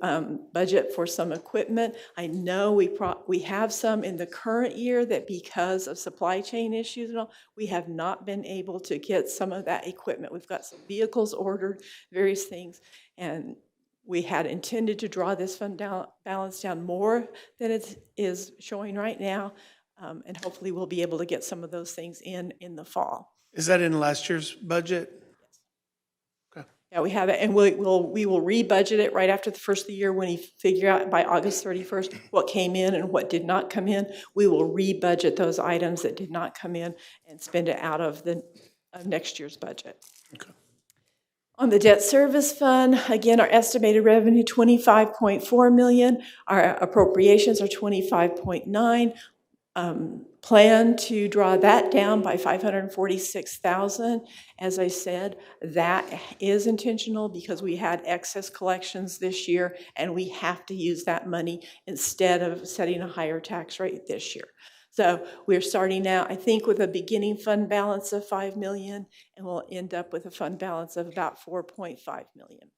budget for some equipment. I know we have some in the current year that, because of supply chain issues and all, we have not been able to get some of that equipment. We've got some vehicles ordered, various things, and we had intended to draw this fund balance down more than it is showing right now, and hopefully we'll be able to get some of those things in the fall. Is that in last year's budget? Yeah, we have it, and we will re-budget it right after the first of the year when we figure out by August 31st what came in and what did not come in. We will re-budget those items that did not come in and spend it out of next year's budget. Okay. On the debt service fund, again, our estimated revenue, 25.4 million. Our appropriations are 25.9. Plan to draw that down by 546,000. As I said, that is intentional because we had excess collections this year, and we have to use that money instead of setting a higher tax rate this year. So we're starting out, I think, with a beginning fund balance of 5 million, and we'll end up with a fund balance of about 4.5 million.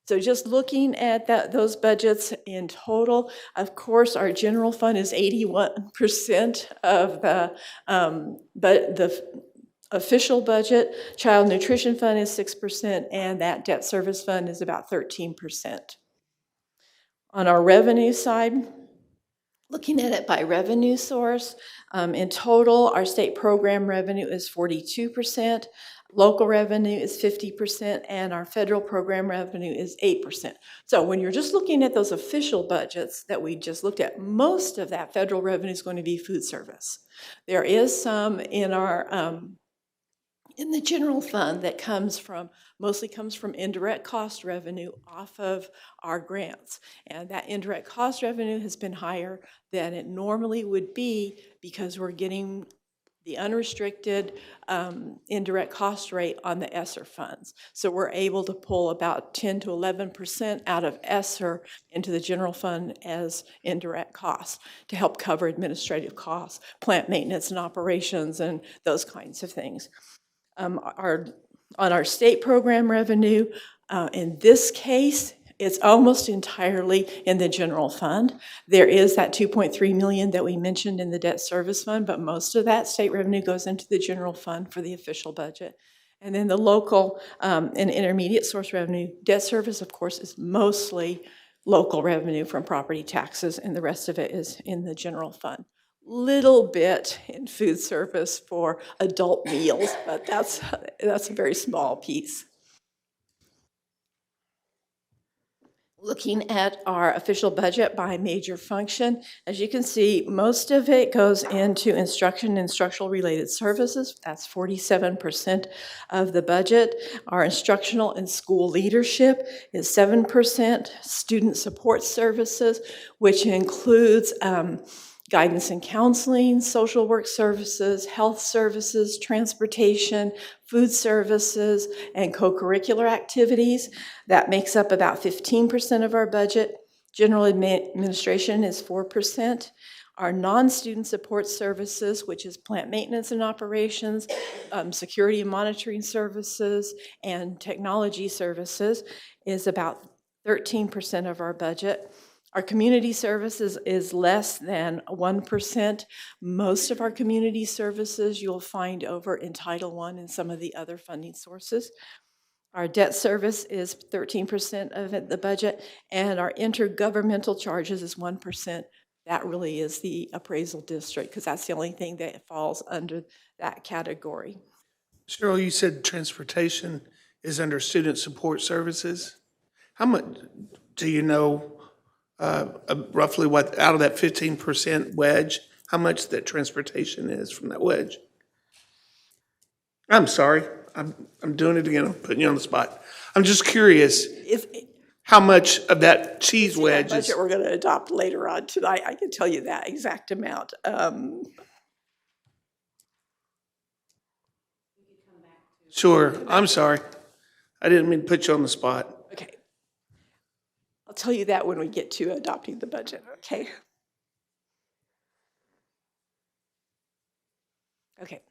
So just looking at those budgets in total, of course, our general fund is 81% of the official budget. Child nutrition fund is 6%, and that debt service fund is about 13%. On our revenue side, looking at it by revenue source, in total, our state program revenue is 42%. Local revenue is 50%, and our federal program revenue is 8%. So when you're just looking at those official budgets that we just looked at, most of that federal revenue is going to be food service. There is some in our in the general fund that mostly comes from indirect cost revenue off of our grants. And that indirect cost revenue has been higher than it normally would be because we're getting the unrestricted indirect cost rate on the ESSER funds. So we're able to pull about 10 to 11% out of ESSER into the general fund as indirect costs to help cover administrative costs, plant maintenance and operations, and those kinds of things. On our state program revenue, in this case, it's almost entirely in the general fund. There is that 2.3 million that we mentioned in the debt service fund, but most of that state revenue goes into the general fund for the official budget. And then the local and intermediate source revenue, debt service, of course, is mostly local revenue from property taxes, and the rest of it is in the general fund. Little bit in food service for adult meals, but that's a very small piece. Looking at our official budget by major function, as you can see, most of it goes into instruction and instructional related services. That's 47% of the budget. Our instructional and school leadership is 7%. Student support services, which includes guidance and counseling, social work services, health services, transportation, food services, and co-curricular activities. That makes up about 15% of our budget. General administration is 4%. Our non-student support services, which is plant maintenance and operations, security and monitoring services, and technology services, is about 13% of our budget. Our community services is less than 1%. Most of our community services you'll find over in Title I and some of the other funding sources. Our debt service is 13% of the budget, and our intergovernmental charges is 1%. That really is the appraisal district, because that's the only thing that falls under that category. Cheryl, you said transportation is under student support services. How much, do you know roughly what, out of that 15% wedge, how much that transportation is from that wedge? I'm sorry, I'm doing it again, I'm putting you on the spot. I'm just curious, how much of that cheese That wedge is? budget we're going to adopt later on tonight, I can tell you that exact amount. Sure, I'm sorry. I didn't mean to put you on the spot. Okay. I'll tell you that when we get to adopting the budget, okay? Okay.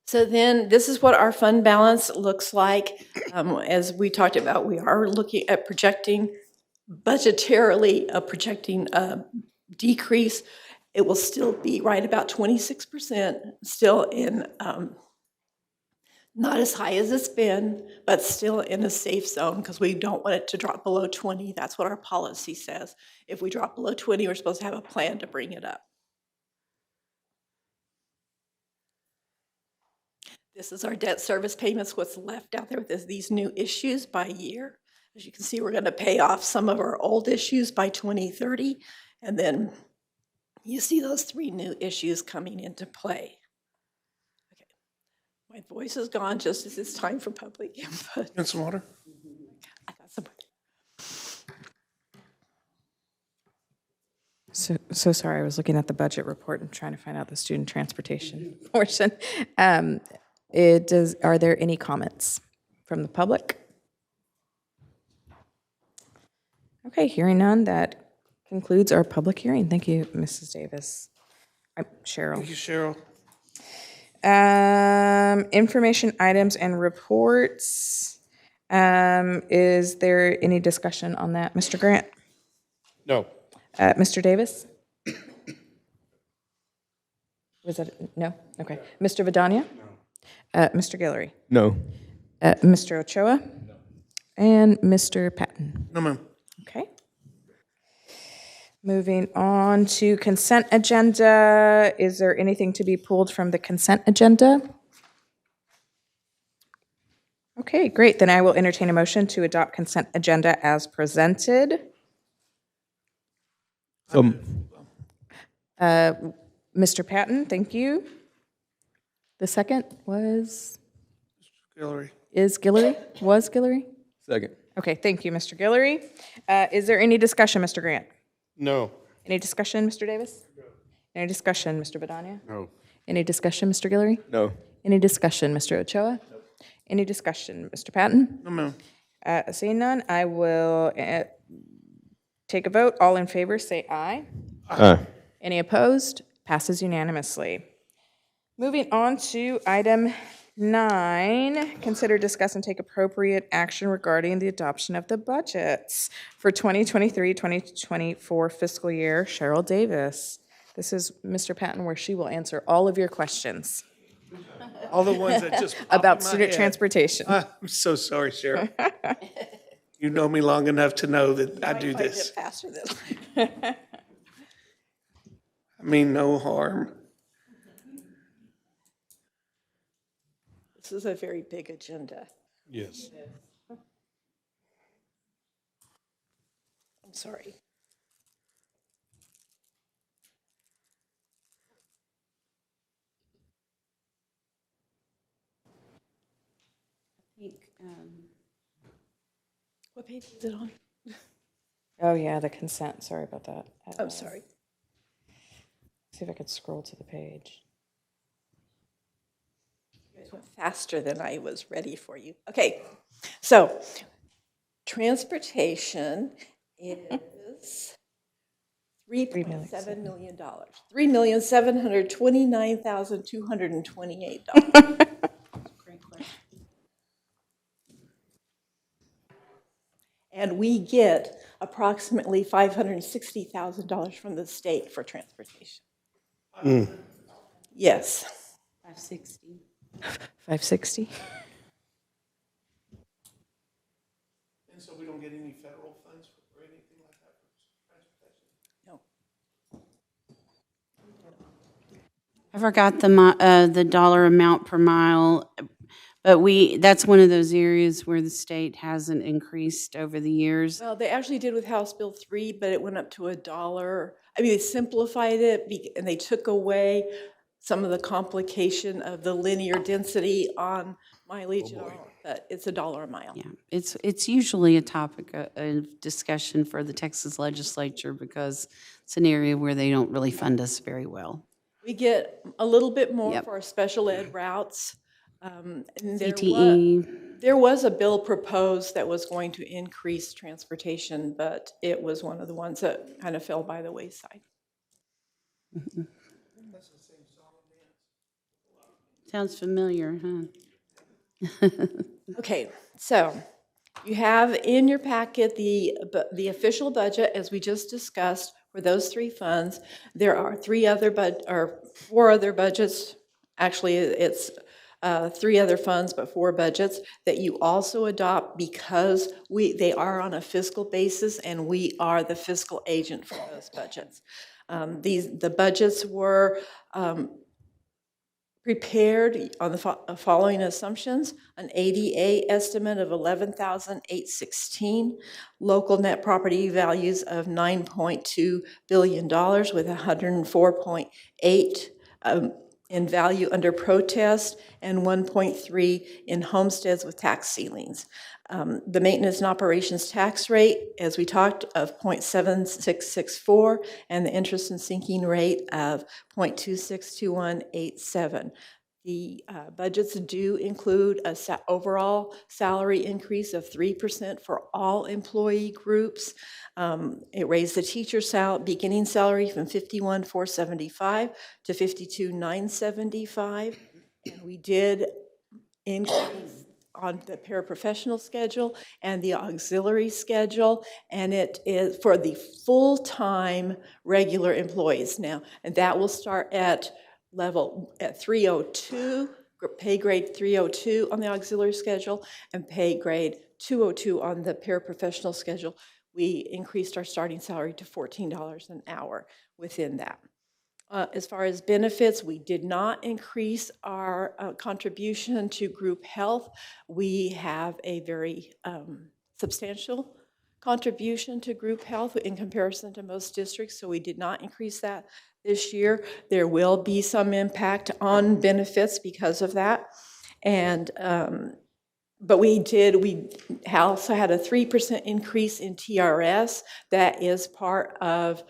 So then, this is what our fund balance looks like. As we talked about, we are looking at projecting budgetarily, projecting a decrease. It will still be right about 26%, still in not as high as it's been, but still in a safe zone, because we don't want it to drop below 20. That's what our policy says. If we drop below 20, we're supposed to have a plan to bring it up. This is our debt service payments, what's left out there with these new issues by year. As you can see, we're going to pay off some of our old issues by 2030, and then you see those 3 new issues coming into play. Okay, my voice is gone just as it's time for public input. Want some water? I got some. So sorry, I was looking at the budget report and trying to find out the student transportation portion. Are there any comments from the public? Okay, hearing none, that concludes our public hearing. Thank you, Mrs. Davis. Cheryl. Thank you, Cheryl. Information items and reports. Is there any discussion on that? Mr. Grant? No. Mr. Davis? Was that, no? Okay. Mr. Vidania? No. Mr. Guillory? No. Mr. Ochoa? No. And Mr. Patton? No, ma'am. Okay. Moving on to consent agenda. Is there anything to be pulled from the consent agenda? Okay, great. Then I will entertain a motion to adopt consent agenda as presented. So, Mr. Patton, thank you. The second was, Hillary. is Guillory? Was Guillory? second. Okay, thank you, Mr. Guillory. Is there any discussion, Mr. Grant? No. Any discussion, Mr. Davis? No. Any discussion, Mr. Vidania? No. Any discussion, Mr. Guillory? No. Any discussion, Mr. Ochoa? No. Any discussion, Mr. Patton? No, ma'am. Seeing none, I will take a vote. All in favor, say aye. Aye. Any opposed? Passes unanimously. Moving on to item 9, consider, discuss, and take appropriate action regarding the adoption of the budgets for 2023-2024 fiscal year. Cheryl Davis. This is Mr. Patton, where she will answer all of your questions All the ones that just popped about in my student head. transportation. I'm so sorry, Cheryl. You know me long enough to know that I do Might find this. it faster than I mean no harm. This is a very big agenda. Yes. I'm sorry. What page is it on? Oh, yeah, the consent, sorry about that. I'm sorry. See if I could scroll to the page. You guys went faster than I was ready for you. Okay, so transportation is $3.7 million. $3,729,228. Great question. And we get approximately $560,000 from the state for transportation. Yes. 560. 560? And so we don't get any federal funds or anything like that for transportation? No. I forgot the dollar amount per mile, but that's one of those areas where the state hasn't increased over the years. Well, they actually did with House Bill 3, but it went up to $1. I mean, they simplified it and they took away some of the complication of the linear density on mileage and all, but it's $1 a mile. Yeah, it's usually a topic of discussion for the Texas legislature because it's an area where they don't really fund us very well. We get a little bit more Yep. for our special ed routes. And CTE. there was a bill proposed that was going to increase transportation, but it was one of the ones that kind of fell by the wayside. Sounds familiar, huh? Okay, so you have in your packet the official budget, as we just discussed, for those three funds. There are four other budgets. Actually, it's 3 other funds, but 4 budgets that you also adopt because they are on a fiscal basis, and we are the fiscal agent for those budgets. The budgets were prepared on the following assumptions: an ADA estimate of $11,816, local net property values of $9.2 billion with 104.8 in value under protest and 1.3 in homesteads with tax ceilings. The maintenance and operations tax rate, as we talked, of 0.7664, and the interest and sinking rate of 0.262187. The budgets do include a overall salary increase of 3% for all employee groups. It raised the teacher beginning salary from $51,475 to $52,975. And we did increase on the paraprofessional schedule and the auxiliary schedule, and it is for the full-time regular employees now. And that will start at 302, pay grade 302 on the auxiliary schedule, and pay grade 202 on the paraprofessional schedule. We increased our starting salary to $14 an hour within that. As far as benefits, we did not increase our contribution to group health. We have a very substantial contribution to group health in comparison to most districts, so we did not increase that this year. There will be some impact on benefits because of that. And but we also had a 3% increase in TRS. That is part of,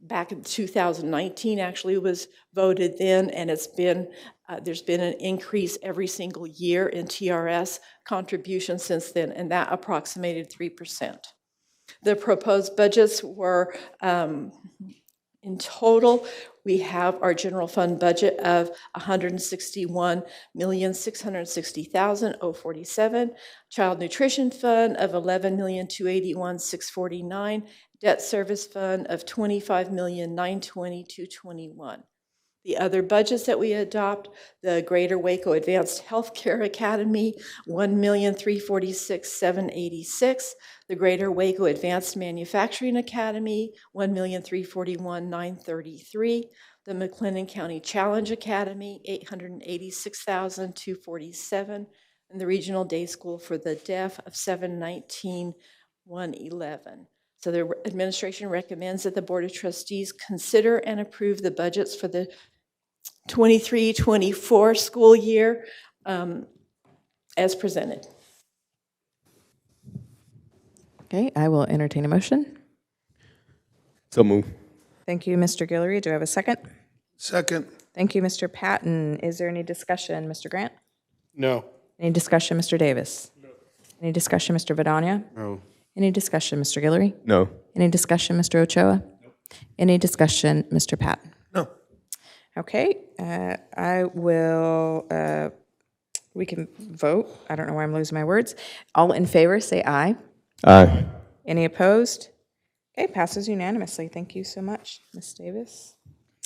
back in 2019, actually was voted then, and it's been, there's been an increase every single year in TRS contribution since then, and that approximated 3%. The proposed budgets were, in total, we have our general fund budget of $161,660,047, child nutrition fund of $11,281,649, debt service fund of $25,920,221. The other budgets that we adopt: the Greater Waco Advanced Healthcare Academy, $1,346,786. The Greater Waco Advanced Manufacturing Academy, $1,341,933. The McLennan County Challenge Academy, $886,247. And the Regional Day School for the Deaf of $719,111. So the administration recommends that the Board of Trustees consider and approve the budgets for the 23-24 school year as presented. Okay, I will entertain a motion. So move. Thank you, Mr. Guillory. Do I have a second? Second. Thank you, Mr. Patton. Is there any discussion, Mr. Grant? No. Any discussion, Mr. Davis? No. Any discussion, Mr. Vidania? No. Any discussion, Mr. Guillory? No. Any discussion, Mr. Ochoa? Any discussion, Mr. Patton? No. Okay, I will, we can vote. I don't know why I'm losing my words. All in favor, say aye. Aye. Any opposed? Okay, passes unanimously. Thank you so much, Ms. Davis.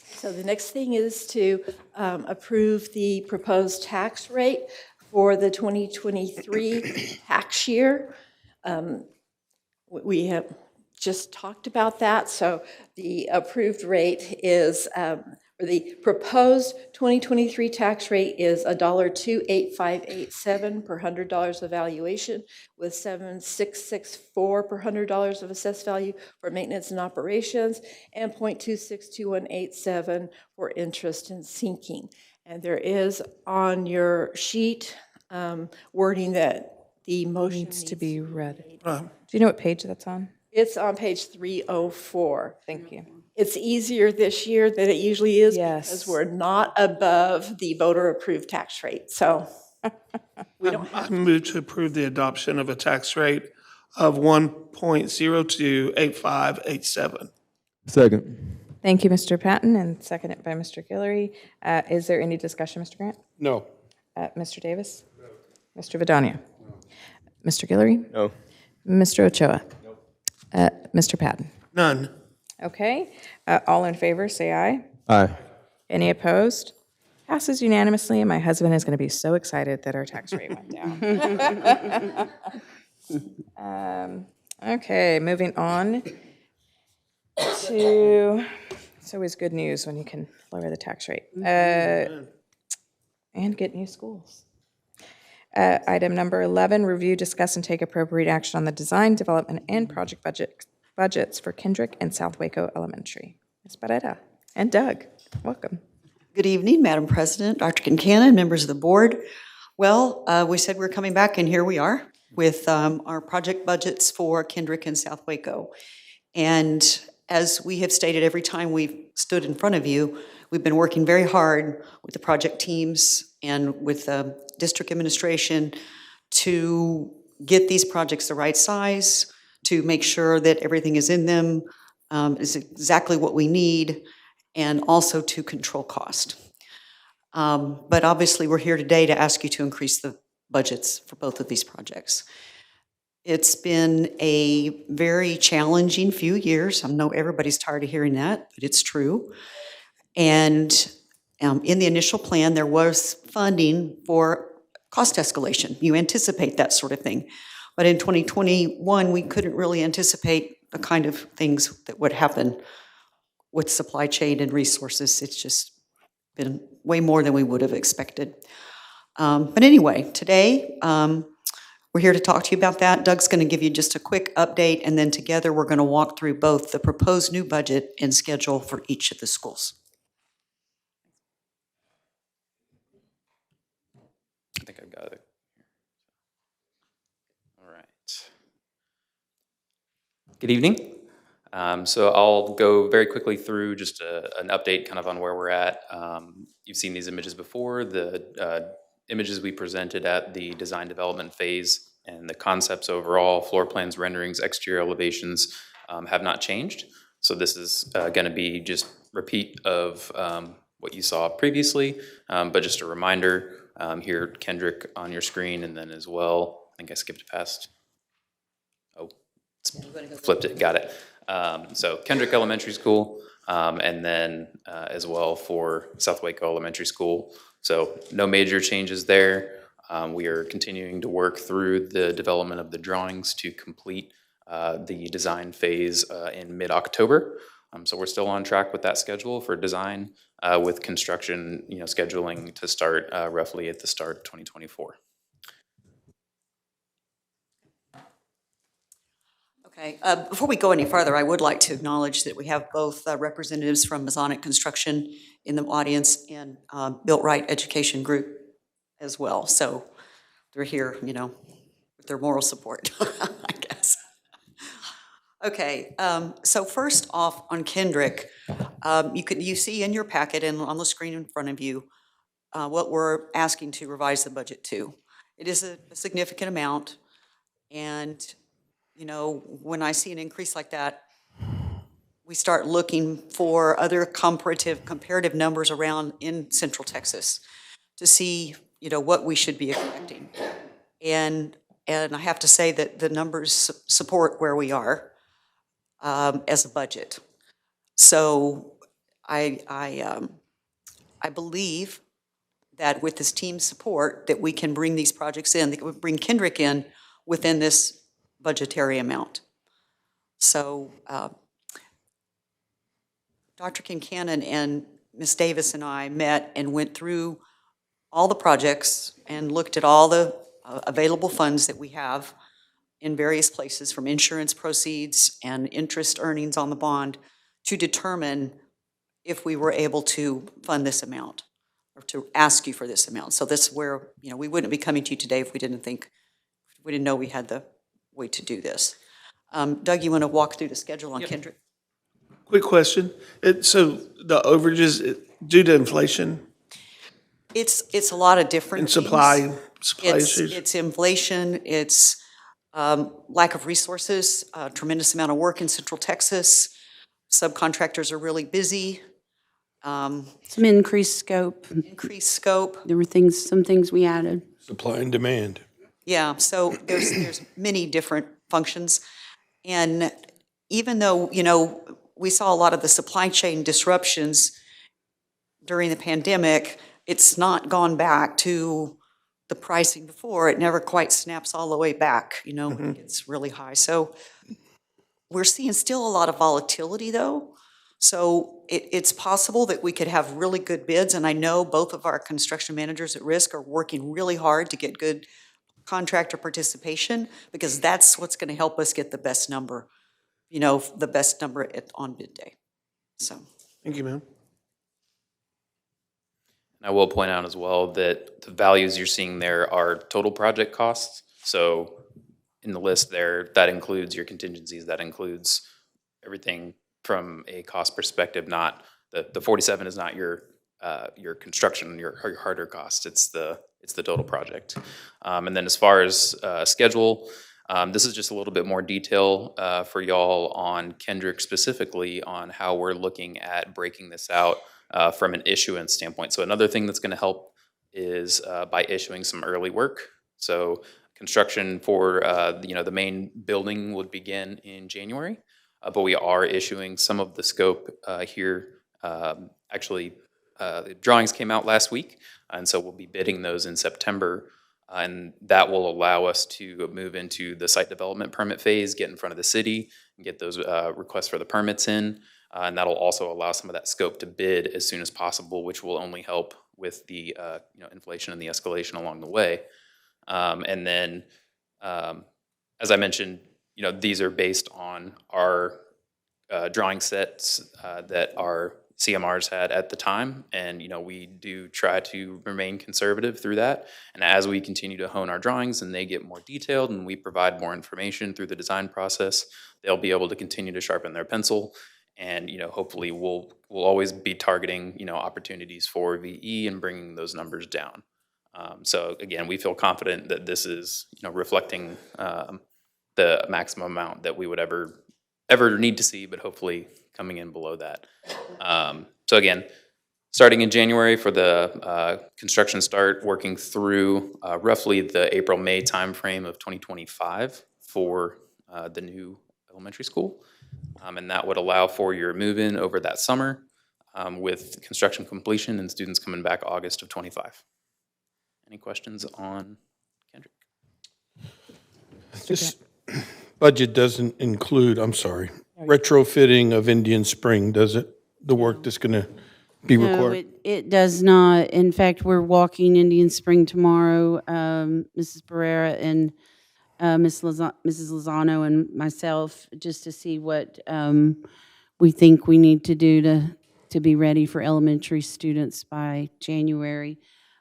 So the next thing is to approve the proposed tax rate for the 2023 tax year. We have just talked about that, so the approved rate is, or the proposed 2023 tax rate is $1.28587 per $100 of valuation, with $7,664 per $100 of assessed value for maintenance and operations, and .262187 for interest and sinking. And there is on your sheet wording that the motion Needs to be read. Uh, Do you know what page that's on? It's on page 304. Thank you. It's easier this year than it usually is Yes. because we're not above the voter-approved tax rate. So we don't have, I move to approve the adoption of a tax rate of 1.028587. Second. Thank you, Mr. Patton, and seconded by Mr. Guillory. Is there any discussion, Mr. Grant? No. Mr. Davis? No. Mr. Vidania? No. Mr. Guillory? No. Mr. Ochoa? No. Mr. Patton? None. Okay, all in favor, say aye. Aye. Any opposed? Passes unanimously, and my husband is going to be so excited that our tax rate went down. Okay, moving on to, it's always good news when you can lower the tax rate and get new schools. Item number 11, review, discuss, and take appropriate action on the design, development, and project budgets for Kendrick and South Waco Elementary. Ms. Barrera and Doug, welcome. Good evening, Madam President, Dr. Kincannon, members of the board. Well, we said we're coming back, and here we are with our project budgets for Kendrick and South Waco. And as we have stated every time we've stood in front of you, we've been working very hard with the project teams and with the district administration to get these projects the right size, to make sure that everything is in them, is exactly what we need, and also to control cost. But obviously, we're here today to ask you to increase the budgets for both of these projects. It's been a very challenging few years. I know everybody's tired of hearing that, but it's true. And in the initial plan, there was funding for cost escalation. You anticipate that sort of thing. But in 2021, we couldn't really anticipate the kind of things that would happen with supply chain and resources. It's just been way more than we would have expected. But anyway, today, we're here to talk to you about that. Doug's going to give you just a quick update, and then together we're going to walk through both the proposed new budget and schedule for each of the schools. I think I've got it. All right. Good evening. So I'll go very quickly through just an update kind of on where we're at. You've seen these images before. The images we presented at the design development phase and the concepts overall, floor plans, renderings, exterior elevations have not changed. So this is going to be just repeat of what you saw previously, but just a reminder here, Kendrick on your screen, and then as well, I think I skipped past. Oh, flipped it, got it. So Kendrick Elementary School, and then as well for South Waco Elementary School. So no major changes there. We are continuing to work through the development of the drawings to complete the design phase in mid-October. So we're still on track with that schedule for design, with construction, scheduling to start roughly at the start of 2024. Okay, before we go any further, I would like to acknowledge that we have both representatives from Masonic Construction in the audience and Built Right Education Group as well. So they're here, you know, with their moral support, I guess. Okay, so first off on Kendrick, you see in your packet and on the screen in front of you what we're asking to revise the budget to. It is a significant amount, and you know, when I see an increase like that, we start looking for other comparative numbers around in Central Texas to see, you know, what we should be expecting. And I have to say that the numbers support where we are as a budget. So I believe that with this team's support, that we can bring these projects in, that we bring Kendrick in within this budgetary amount. So Dr. Kincannon and Ms. Davis and I met and went through all the projects and looked at all the available funds that we have in various places, from insurance proceeds and interest earnings on the bond, to determine if we were able to fund this amount or to ask you for this amount. So this is where, you know, we wouldn't be coming to you today if we didn't know we had the way to do this. Doug, you want to walk through the schedule on Kendrick? Quick question. So the overages due to inflation It's a lot of different and things. supply It's issues? inflation, it's lack of resources, tremendous amount of work in Central Texas. Subcontractors are really busy, Some increased scope. increased scope. There were some things we added. Supply and demand. Yeah, so there's many different functions. And even though, you know, we saw a lot of the supply chain disruptions during the pandemic, it's not gone back to the pricing before. It never quite snaps all the way back, you know, it's really high. So we're seeing still a lot of volatility though. So it's possible that we could have really good bids. And I know both of our construction managers at risk are working really hard to get good contractor participation, because that's what's going to help us get the best number, you know, the best number on bid day. So. Thank you, ma'am. I will point out as well that the values you're seeing there are total project costs. So in the list there, that includes your contingencies, that includes everything from a cost perspective. Not the 47 is not your construction, your harder cost. It's the total project. And then as far as schedule, this is just a little bit more detail for y'all on Kendrick specifically, on how we're looking at breaking this out from an issuance standpoint. So another thing that's going to help is by issuing some early work. So construction for the main building would begin in January, but we are issuing some of the scope here. Actually, the drawings came out last week, and so we'll be bidding those in September, and that will allow us to move into the site development permit phase, get in front of the city, and get those requests for the permits in, and that'll also allow some of that scope to bid as soon as possible, which will only help with the inflation and the escalation along the way. And then, as I mentioned, these are based on our drawing sets that our CMRs had at the time, and we do try to remain conservative through that. And as we continue to hone our drawings and they get more detailed and we provide more information through the design process, they'll be able to continue to sharpen their pencil. And hopefully we'll always be targeting opportunities for VE and bringing those numbers down. So again, we feel confident that this is reflecting the maximum amount that we would ever need to see, but hopefully coming in below that. So again, starting in January for the construction start, working through roughly the April-May timeframe of 2025 for the new elementary school. And that would allow for your move-in over that summer with construction completion and students coming back August of 25. Any questions on Kendrick? This budget doesn't include, retrofitting of Indian Spring, does it? The work that's going to be No, required? it does not. In fact, we're walking Indian Spring tomorrow, Mrs. Barrera, and Mrs. Lozano and myself, just to see what we think we need to do to be ready for elementary students by January.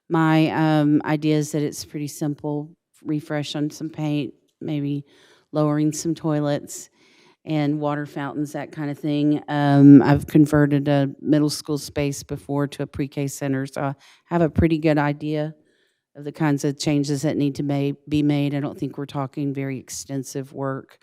My idea is that it's pretty simple, refresh on some paint, maybe lowering some toilets and water fountains, that kind of thing. I've converted a middle school space before to a pre-K center, so I have a pretty good idea of the kinds of changes that need to be made. I don't think we're talking very extensive work,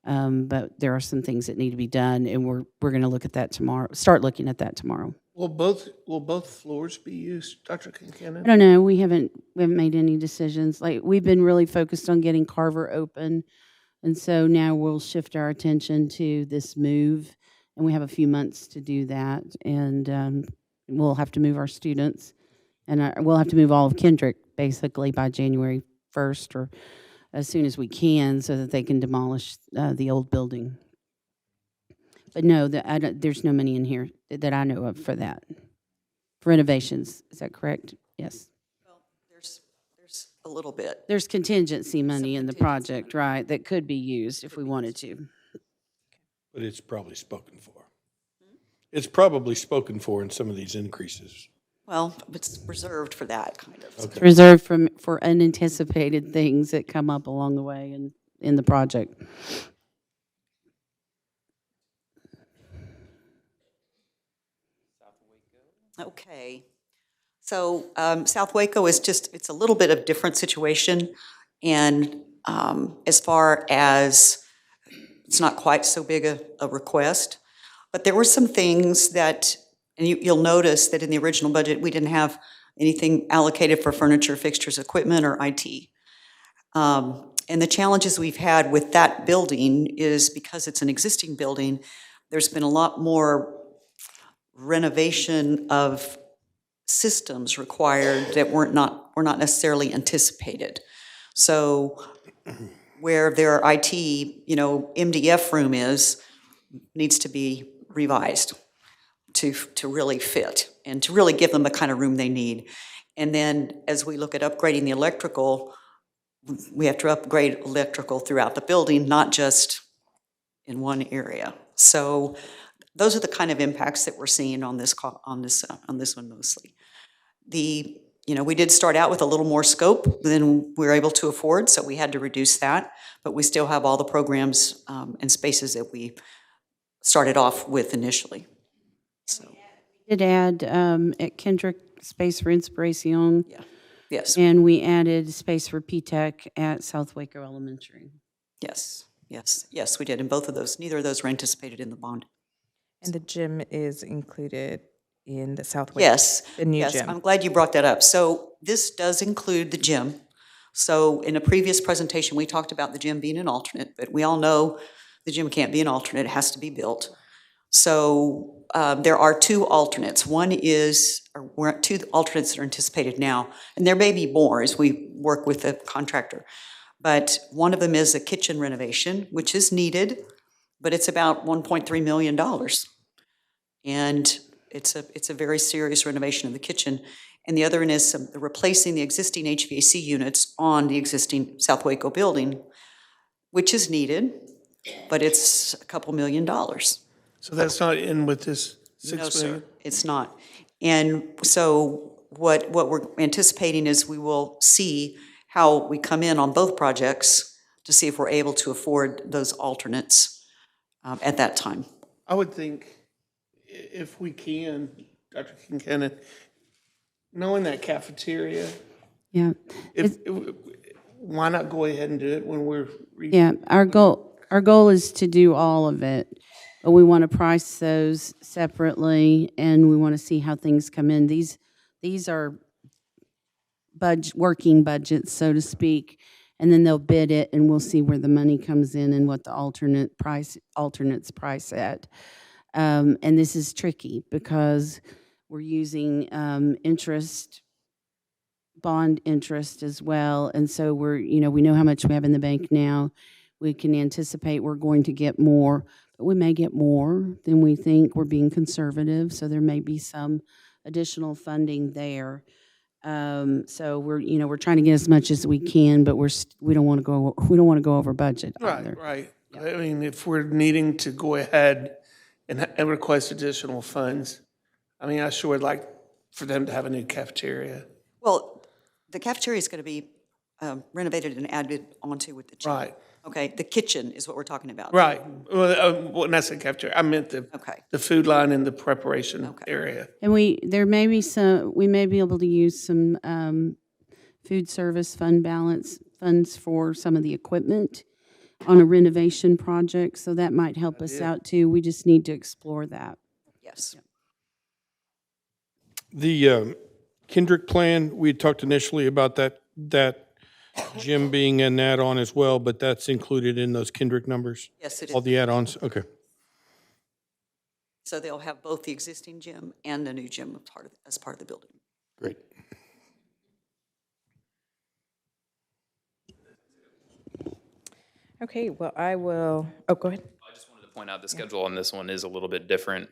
but there are some things that need to be done, and we're going to look at that tomorrow, start looking at that tomorrow. Will both floors be used, Dr. Kincannon? I don't know, we haven't made any decisions. Like, we've been really focused on getting Carver open, and so now we'll shift our attention to this move, and we have a few months to do that, and we'll have to move our students, and we'll have to move all of Kendrick, basically, by January 1st, or as soon as we can, so that they can demolish the old building. But no, there's no money in here that I know of for that. For renovations, is that correct? Yes. Well, there's a little bit. There's contingency money in the project, right, that could be used if we wanted to. But it's probably spoken for. It's probably spoken for in some of these increases. Well, it's reserved for that, kind of. Okay. It's reserved for unanticipated things that come up along the way in the project. Okay. So South Waco is it's a little bit of different situation. And as far as, it's not quite so big a request. But there were some things that, and you'll notice that in the original budget, we didn't have anything allocated for furniture, fixtures, equipment, or IT. And the challenges we've had with that building is because it's an existing building, there's been a lot more renovation of systems required that were not necessarily anticipated. So where their IT, MDF room needs to be revised to really fit and to really give them the kind of room they need. And then as we look at upgrading the electrical, we have to upgrade electrical throughout the building, not just in one area. So those are the kind of impacts that we're seeing on this one mostly. We did start out with a little more scope than we were able to afford, so we had to reduce that, but we still have all the programs and spaces that we started off with initially. So, We did add at Kendrick space for Inspiración. yeah, yes, And we added space for P-TECH at South Waco Elementary. yes, we did, and both of those, neither of those were anticipated in the bond. And the gym is included in the South Waco? Yes. The new Yes, gym? I'm glad you brought that up. So this does include the gym. So in a previous presentation, we talked about the gym being an alternate, but we all know the gym can't be an alternate, it has to be built. So there are two alternates. We're at two alternates that are anticipated now, and there may be more as we work with the contractor. But one of them is a kitchen renovation, which is needed, but it's about $1.3 million. And it's a very serious renovation of the kitchen. And the other one is replacing the existing HVAC units on the existing South Waco building, which is needed, but it's a couple $1 million. So that's not in with this No, $6 sir, million? it's not. And so what we're anticipating is we will see how we come in on both projects to see if we're able to afford those alternates at that time. I would think if we can, Dr. Kincannon, knowing that cafeteria, Yeah. why not go ahead and do it when we're? Yeah, our goal is to do all of it, but we want to price those separately, and we want to see how things come in. These are working budgets, so to speak, and then they'll bid it, and we'll see where the money comes in and what the alternates price at. And this is tricky because we're using bond interest as well, and so we know how much we have in the bank now. We can anticipate we're going to get more, but we may get more than we think. We're being conservative, so there may be some additional funding there. So we're trying to get as much as we can, but we don't want to go over budget either. Right, right. I mean, if we're needing to go ahead and request additional funds, I mean, I sure would like for them to have a new cafeteria. Well, the cafeteria is going to be renovated and added onto with the gym. Right. Okay, the kitchen is what we're talking about. Right. Well, when I said cafeteria, I meant Okay. the food line and the preparation area. And we may be able to use some food service fund balance funds for some of the equipment on a renovation project, so that might help us out too. We just need to explore that. Yes. The Kendrick plan, we had talked initially about that gym being an add-on as well, but that's included in those Kendrick numbers? Yes, it All is. the add-ons, okay. So they'll have both the existing gym and the new gym as part of the building. Great. Okay, well, go ahead. I just wanted to point out the schedule on this one is a little bit different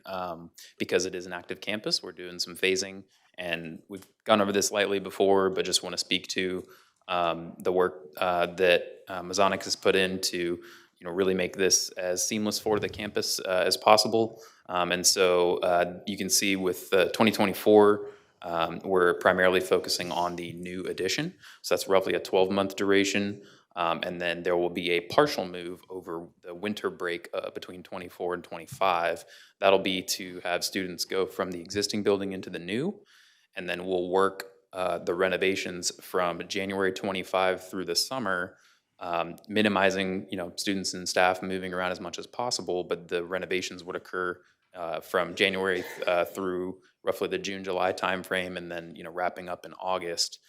because it is an active campus. We're doing some phasing, and we've gone over this lightly before, but just want to speak to the work that Masonic has put in to really make this as seamless for the campus as possible. And so you can see with 2024, we're primarily focusing on the new addition. So that's roughly a 12-month duration. And then there will be a partial move over the winter break between 24 and 25. That'll be to have students go from the existing building into the new, and then we'll work the renovations from January 25 through the summer, minimizing students and staff moving around as much as possible. But the renovations would occur from January through roughly the June, July timeframe, and then wrapping up in August.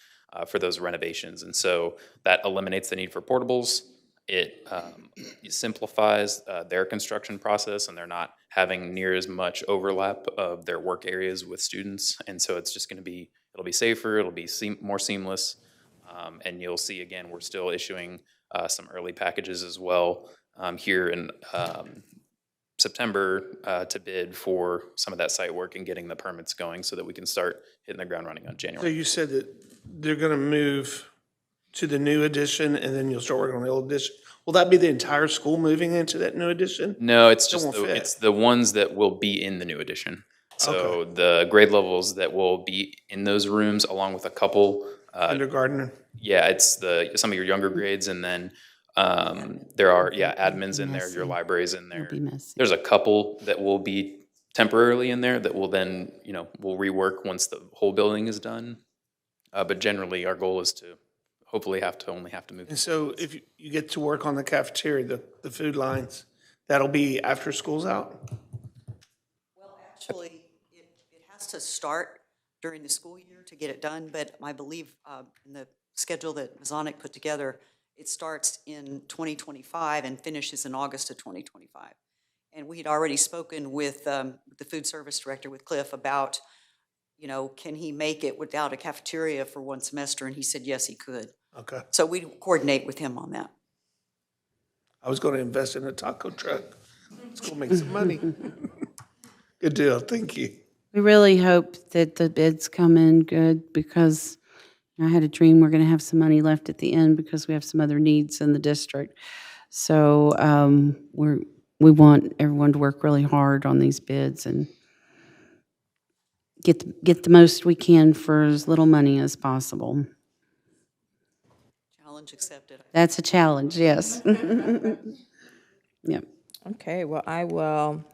For those renovations. And so that eliminates the need for portables. It simplifies their construction process, and they're not having near as much overlap of their work areas with students. And so it's just going to be, it'll be safer, it'll be more seamless. And you'll see, again, we're still issuing some early packages as well here in September to bid for some of that site work and getting the permits going so that we can start hitting the ground running on So January. you said that they're going to move to the new addition, and then you'll start working on the old addition. Will that be the entire school moving into that new addition? No, it's It just won't fit. it's the ones that will be in the new addition. So the grade levels that will be in those rooms, along with a couple, Kindergarten? yeah, it's some of your younger grades, and then there are admins in there, your libraries in there. Be messy. There's a couple that will be temporarily in there that will then we'll rework once the whole building is done. But generally, our goal is to hopefully only have to move. And so if you get to work on the cafeteria, the food lines, that'll be after school's out? Well, actually, it has to start during the school year to get it done, but I believe in the schedule that Masonic put together, it starts in 2025 and finishes in August of 2025. And we had already spoken with the food service director, with Cliff, about, can he make it without a cafeteria for one semester? And he said, yes, he could. Okay. So we coordinate with him on that. I was going to invest in a taco truck. It's going to make some money. Good deal, thank you. We really hope that the bids come in good, because I had a dream we're going to have some money left at the end because we have some other needs in the district. So we want everyone to work really hard on these bids and get the most we can for as little money as possible. Challenge accepted. That's a challenge, yes. Yep. Okay, well, I will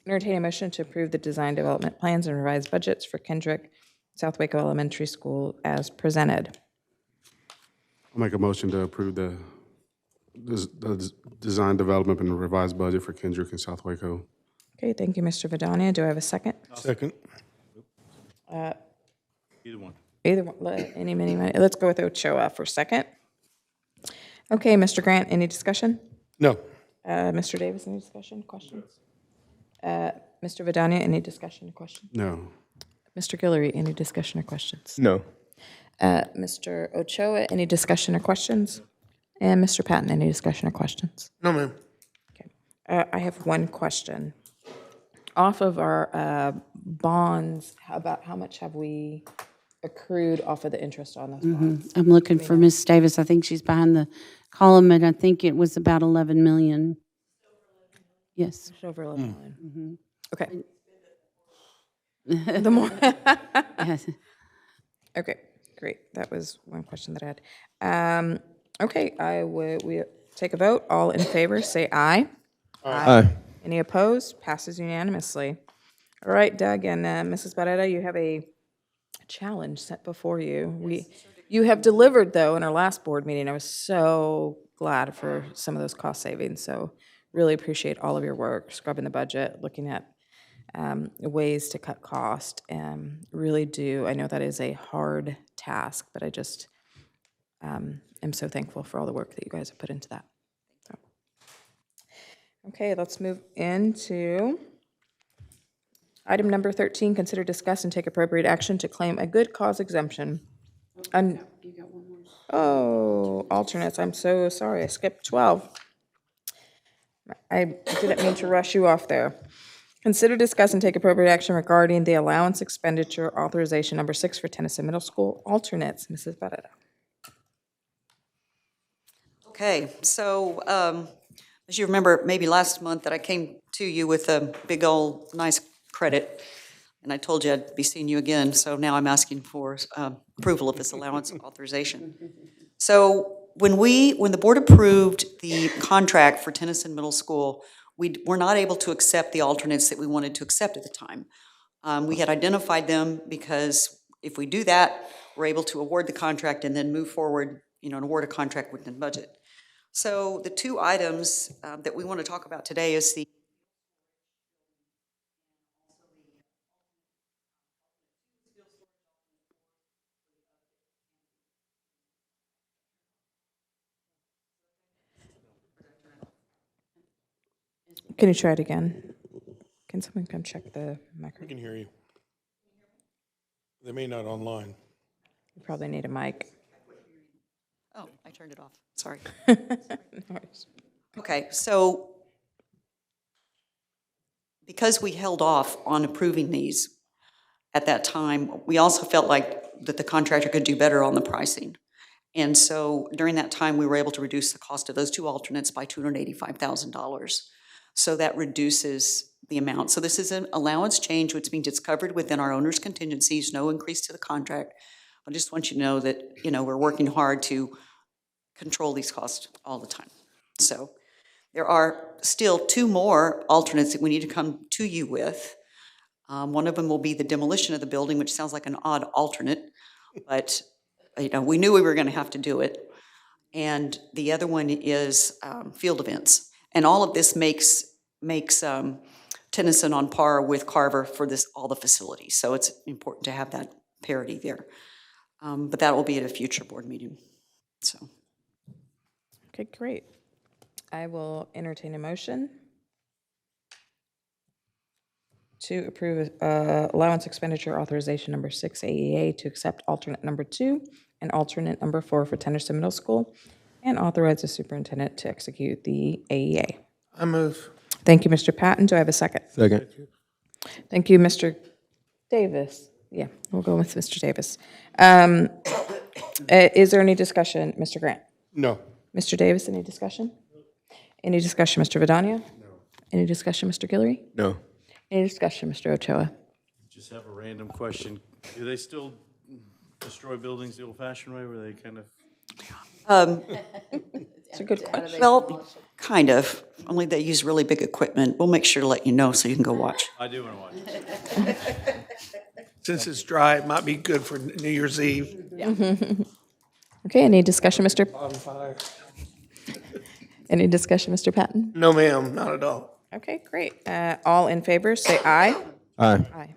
entertain a motion to approve the design development plans and revised budgets for Kendrick South Waco Elementary School as presented. I'll make a motion to approve the design development and revised budget for Kendrick and South Waco. Okay, thank you, Mr. Vidania. Do I have a second? Second. Either one. Either one, any, many, let's go with Ochoa for second. Okay, Mr. Grant, any discussion? No. Mr. Davis, any discussion, questions? Mr. Vidania, any discussion or questions? No. Mr. Guillory, any discussion or questions? No. Mr. Ochoa, any discussion or questions? And Mr. Patton, any discussion or questions? No, ma'am. I have one question. Off of our bonds, about how much have we accrued off of the interest on those bonds. I'm looking for Ms. Davis. I think she's behind the column, and I think it was about 11 million. Yes. Just over 11 million. Okay. The more. Yes. Okay, great. That was one question that I had. Okay, we take a vote. All in favor, say aye. Aye. Any opposed? Passes unanimously. All right, Doug and Mrs. Barrera, you have a challenge set before you. You have delivered, though, in our last board meeting. I was so glad for some of those cost savings, so really appreciate all of your work, scrubbing the budget, looking at ways to cut cost. Really do. I know that is a hard task, but I just am so thankful for all the work that you guys have put into that. So. Okay, let's move into item number 13. Consider, discuss, and take appropriate action to claim a good cause exemption. Alternates. I'm so sorry. I skipped 12. I didn't mean to rush you off there. Consider, discuss, and take appropriate action regarding the allowance expenditure authorization number 6 for Tennyson Middle School alternates. Mrs. Barrera. Okay, so as you remember, maybe last month that I came to you with a big old nice credit, and I told you I'd be seeing you again, so now I'm asking for approval of this allowance authorization. So when the board approved the contract for Tennyson Middle School, we were not able to accept the alternates that we wanted to accept at the time. We had identified them because if we do that, we're able to award the contract and then move forward, and award a contract within budget. So the two items that we want to talk about today is the Can you try it again? Can someone come check the We microphone? can hear you. They may not online. You probably need a mic. Oh, I turned it off, sorry. No worries. Okay, so because we held off on approving these at that time, we also felt like that the contractor could do better on the pricing. And so during that time, we were able to reduce the cost of those two alternates by $285,000. So that reduces the amount. So this is an allowance change, which means it's covered within our owner's contingencies, no increase to the contract. I just want you to know that, we're working hard to control these costs all the time. So there are still two more alternates that we need to come to you with. One of them will be the demolition of the building, which sounds like an odd alternate, but we knew we were going to have to do it. And the other one is field events. And all of this makes Tennyson on par with Carver for all the facilities. So it's important to have that parity there. But that will be at a future board meeting. So. Okay, great. I will entertain a motion to approve allowance expenditure authorization number 6 AEA to accept alternate number 2 and alternate number 4 for Tennyson Middle School and authorize the superintendent to execute the AEA. I move. Thank you, Mr. Patton. Do I have a second? Second. Thank you, Mr. Davis. Yeah, we'll go with Mr. Davis. Is there any discussion, Mr. Grant? No. Mr. Davis, any discussion? Any discussion, Mr. Vidania? No. Any discussion, Mr. Guillory? No. Any discussion, Mr. Ochoa? Just have a random question. Do they still destroy buildings the old-fashioned way, where they kind of? It's a good question. Well, kind of, only they use really big equipment. We'll make sure to let you know so you can go watch. I do want to watch. Since it's dry, it might be good for New Year's Eve. Okay, any discussion, Mr. Bonfire. Any discussion, Mr. Patton? No, ma'am, not at all. Okay, great. All in favor, say aye. Aye. Aye.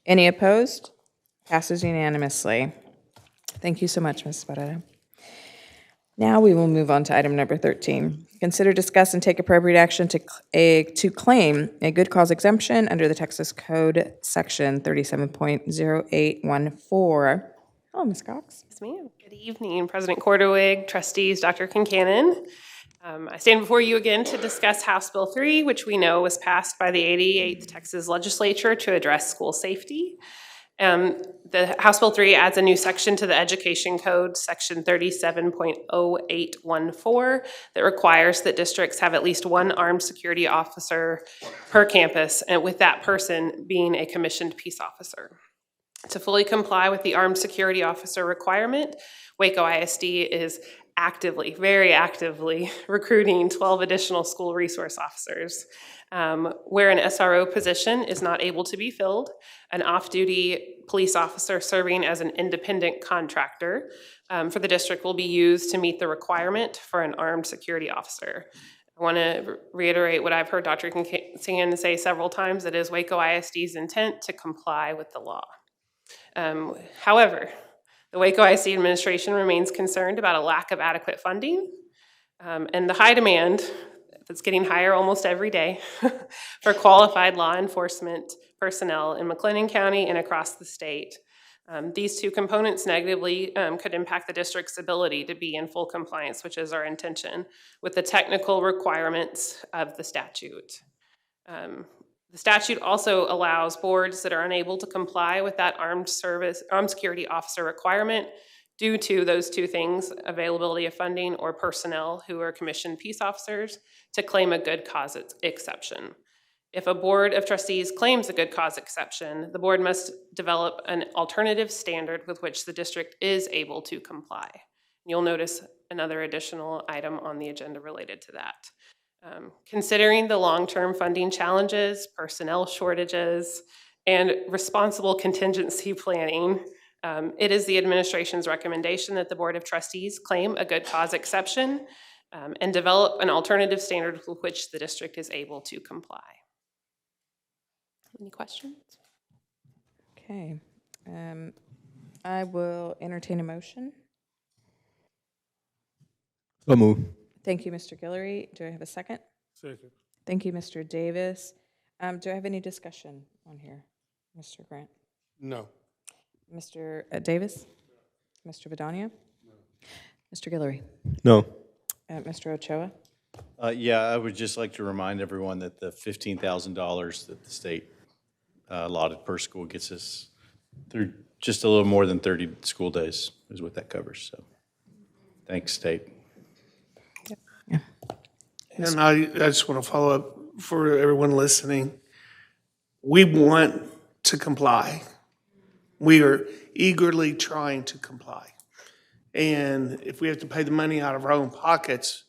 Any opposed? Passes unanimously. Thank you so much, Ms. Barrera. Now we will move on to item number 13. Consider, discuss, and take appropriate action to claim a good cause exemption under the Texas Code Section 37.0814. Hello, Ms. Cox. Yes, ma'am. Good evening, President Cordowig, trustees, Dr. Kincannon. I stand before you again to discuss House Bill 3, which we know was passed by the 88th Texas Legislature to address school safety. The House Bill 3 adds a new section to the Education Code, Section 37.0814, that requires that districts have at least one armed security officer per campus, and with that person being a commissioned peace officer. To fully comply with the armed security officer requirement, Waco ISD is actively, very actively recruiting 12 additional school resource officers. Where an SRO position is not able to be filled, an off-duty police officer serving as an independent contractor for the district will be used to meet the requirement for an armed security officer. I want to reiterate what I've heard Dr. Kincanen say several times. It is Waco ISD's intent to comply with the law. However, the Waco ISD administration remains concerned about a lack of adequate funding and the high demand that's getting higher almost every day for qualified law enforcement personnel in McLennan County and across the state. These two components negatively could impact the district's ability to be in full compliance, which is our intention, with the technical requirements of the statute. The statute also allows boards that are unable to comply with that armed security officer requirement due to those two things, availability of funding or personnel who are commissioned peace officers, to claim a good cause exception. If a board of trustees claims a good cause exception, the board must develop an alternative standard with which the district is able to comply. You'll notice another additional item on the agenda related to that. Considering the long-term funding challenges, personnel shortages, and responsible contingency planning, it is the administration's recommendation that the Board of Trustees claim a good cause exception and develop an alternative standard with which the district is able to comply. Any questions? Okay. I will entertain a motion. So move. Thank you, Mr. Guillory. Do I have a second? Second. Thank you, Mr. Davis. Do I have any discussion on here, Mr. Grant? No. Mr. Davis? Mr. Vidania? Mr. Guillory? No. Mr. Ochoa? Yeah, I would just like to remind everyone that the $15,000 that the state allotted per school gets us through just a little more than 30 school days is what that covers. So thanks, state. And I just want to follow up for everyone listening. We want to comply. We are eagerly trying to comply. And if we have to pay the money out of our own pockets,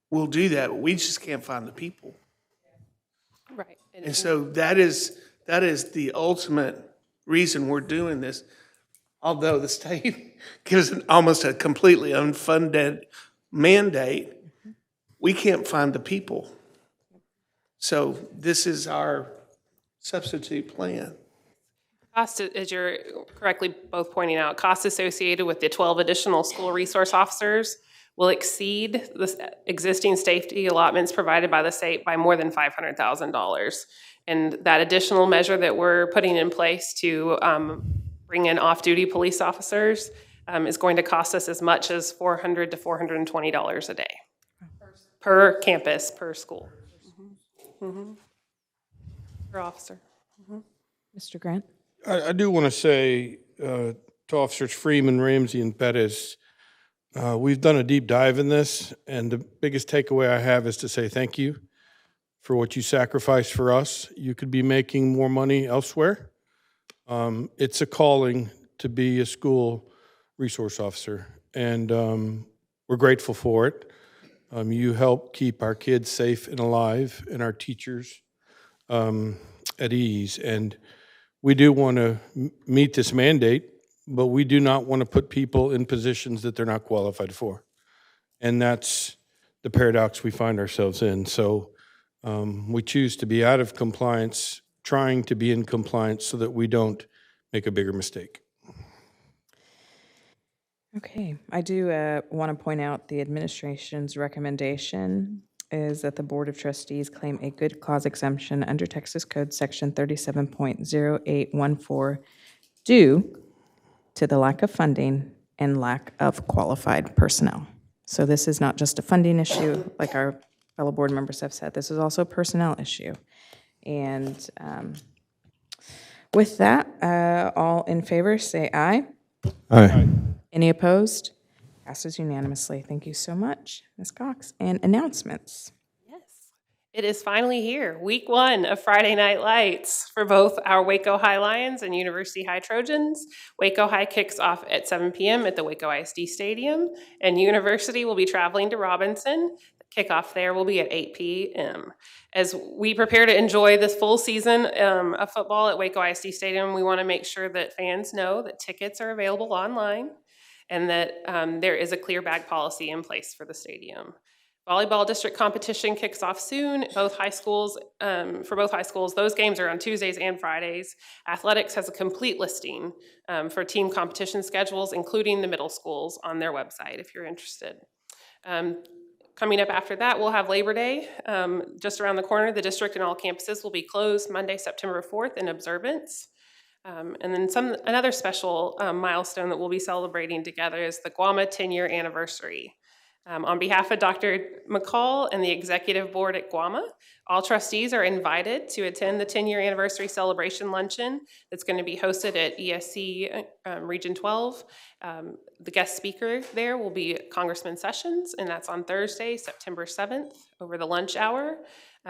we'll do that. But we just can't find the people. Right. And so that is the ultimate reason we're doing this. Although the state gives almost a completely unfunded mandate, we can't find the people. So this is our substitute plan. Cost, as you're correctly both pointing out, costs associated with the 12 additional school resource officers will exceed the existing safety allotments provided by the state by more than $500,000. And that additional measure that we're putting in place to bring in off-duty police officers is going to cost us as much as $400 to $420 a day per campus, per school. Per officer. Mr. Grant? I do want to say to Officers Freeman, Ramsey, and Pettis, we've done a deep dive in this, and the biggest takeaway I have is to say thank you for what you sacrificed for us. You could be making more money elsewhere. It's a calling to be a school resource officer, and we're grateful for it. You help keep our kids safe and alive, and our teachers at ease. And we do want to meet this mandate, but we do not want to put people in positions that they're not qualified for. And that's the paradox we find ourselves in. So we choose to be out of compliance, trying to be in compliance so that we don't make a bigger mistake. Okay, I do want to point out the administration's recommendation is that the Board of Trustees claim a good cause exemption under Texas Code Section 37.0814 due to the lack of funding and lack of qualified personnel. So this is not just a funding issue, like our fellow board members have said. This is also a personnel issue. And With that, all in favor, say aye. Aye. Any opposed? Passes unanimously. Thank you so much, Ms. Cox. And announcements. Yes. It is finally here, week 1 of Friday Night Lights for both our Waco High Lions and University High Trojans. Waco High kicks off at 7 p.m. at the Waco ISD Stadium, and University will be traveling to Robinson. Kickoff there will be at 8 p.m. As we prepare to enjoy this full season of football at Waco ISD Stadium, we want to make sure that fans know that tickets are available online and that there is a clear bag policy in place for the stadium. Volleyball district competition kicks off soon. For both high schools, those games are on Tuesdays and Fridays. Athletics has a complete listing for team competition schedules, including the middle schools, on their website if you're interested. Coming up after that, we'll have Labor Day. Just around the corner, the district and all campuses will be closed Monday, September 4th in observance. And then another special milestone that we'll be celebrating together is the Guama 10-year anniversary. On behalf of Dr. McCall and the executive board at Guama, all trustees are invited to attend the 10-year anniversary celebration luncheon that's going to be hosted at ESC Region 12. The guest speaker there will be Congressman Sessions, and that's on Thursday, September 7th, over the lunch hour.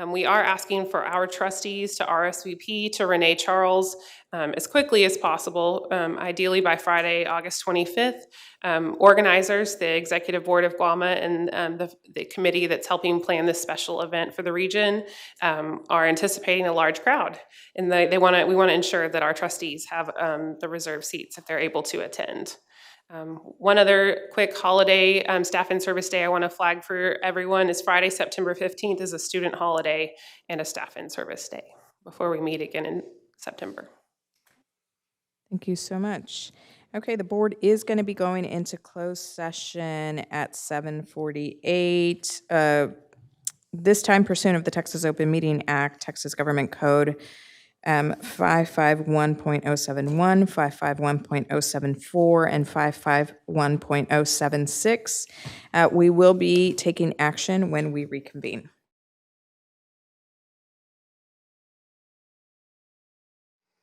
We are asking for our trustees to RSVP to Renee Charles as quickly as possible, ideally by Friday, August 25th. Organizers, the Executive Board of Guama and the committee that's helping plan this special event for the region are anticipating a large crowd. And we want to ensure that our trustees have the reserved seats if they're able to attend. One other quick holiday, staff and service day I want to flag for everyone is Friday, September 15th is a student holiday and a staff and service day before we meet again in September. Thank you so much. Okay, the board is going to be going into closed session at 7:48. This time pursuant of the Texas Open Meeting Act, Texas Government Code 551.071, 551.074, and 551.076. We will be taking action when we reconvene.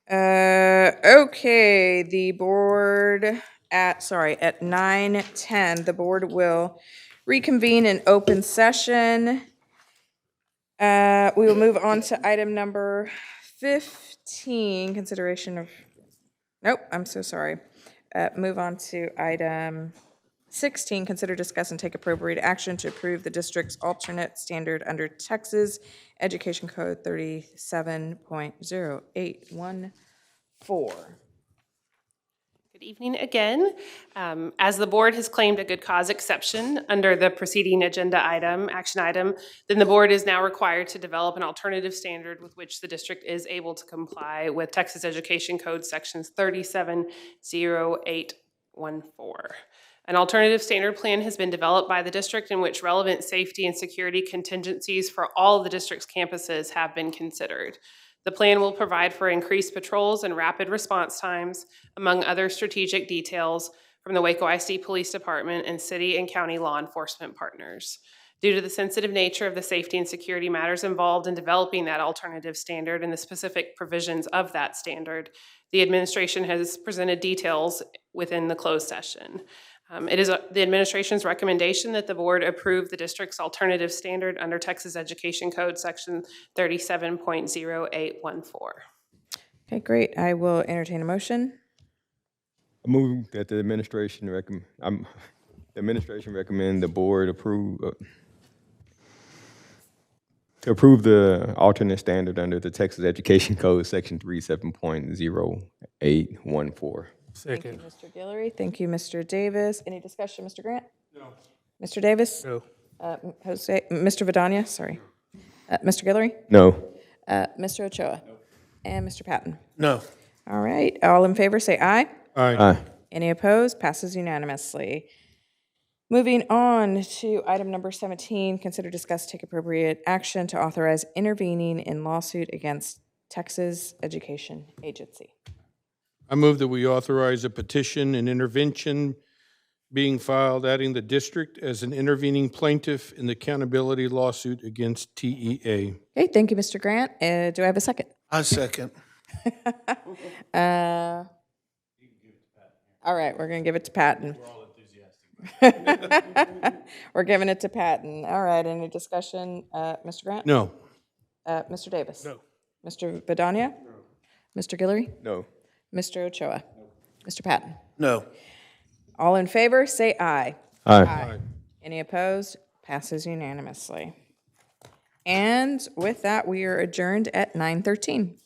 Okay, the board at 9:10, the board will reconvene in open session. We will move on to item number 15, consideration of, nope, I'm so sorry. Move on to item 16, consider, discuss, and take appropriate action to approve the district's alternate standard under Texas Education Code 37.0814. Good evening again. As the board has claimed a good cause exception under the preceding agenda item, action item, then the board is now required to develop an alternative standard with which the district is able to comply with Texas Education Code sections 37.0814. An alternative standard plan has been developed by the district in which relevant safety and security contingencies for all of the district's campuses have been considered. The plan will provide for increased patrols and rapid response times, among other strategic details from the Waco ISD Police Department and city and county law enforcement partners. Due to the sensitive nature of the safety and security matters involved in developing that alternative standard and the specific provisions of that standard, the administration has presented details within the closed session. It is the administration's recommendation that the board approve the district's alternative standard under Texas Education Code section 37.0814. Okay, great. I will entertain a motion. I move that the administration recommend the board approve to approve the alternate standard under the Texas Education Code section 37.0814. Thank you, Mr. Guillory. Thank you, Mr. Davis. Any discussion, Mr. Grant? No. Mr. Davis? No. Mr. Vidania, sorry. Mr. Guillory? No. Mr. Ochoa? No. And Mr. Patton? No. All right, all in favor, say aye. Aye. Any opposed? Passes unanimously. Moving on to item number 17, consider, discuss, take appropriate action to authorize intervening in lawsuit against Texas Education Agency. I move that we authorize a petition and intervention being filed adding the district as an intervening plaintiff in the accountability lawsuit against TEA. Okay, thank you, Mr. Grant. Do I have a second? I second. All right, we're going to give it to Patton. We're giving it to Patton. All right, any discussion? Mr. Grant? No. Mr. Davis? No. Mr. Vidania? No. Mr. Guillory? No. Mr. Ochoa? Mr. Patton? No. All in favor, say aye. Aye. Any opposed? Passes unanimously. And with that, we are adjourned at 9:13.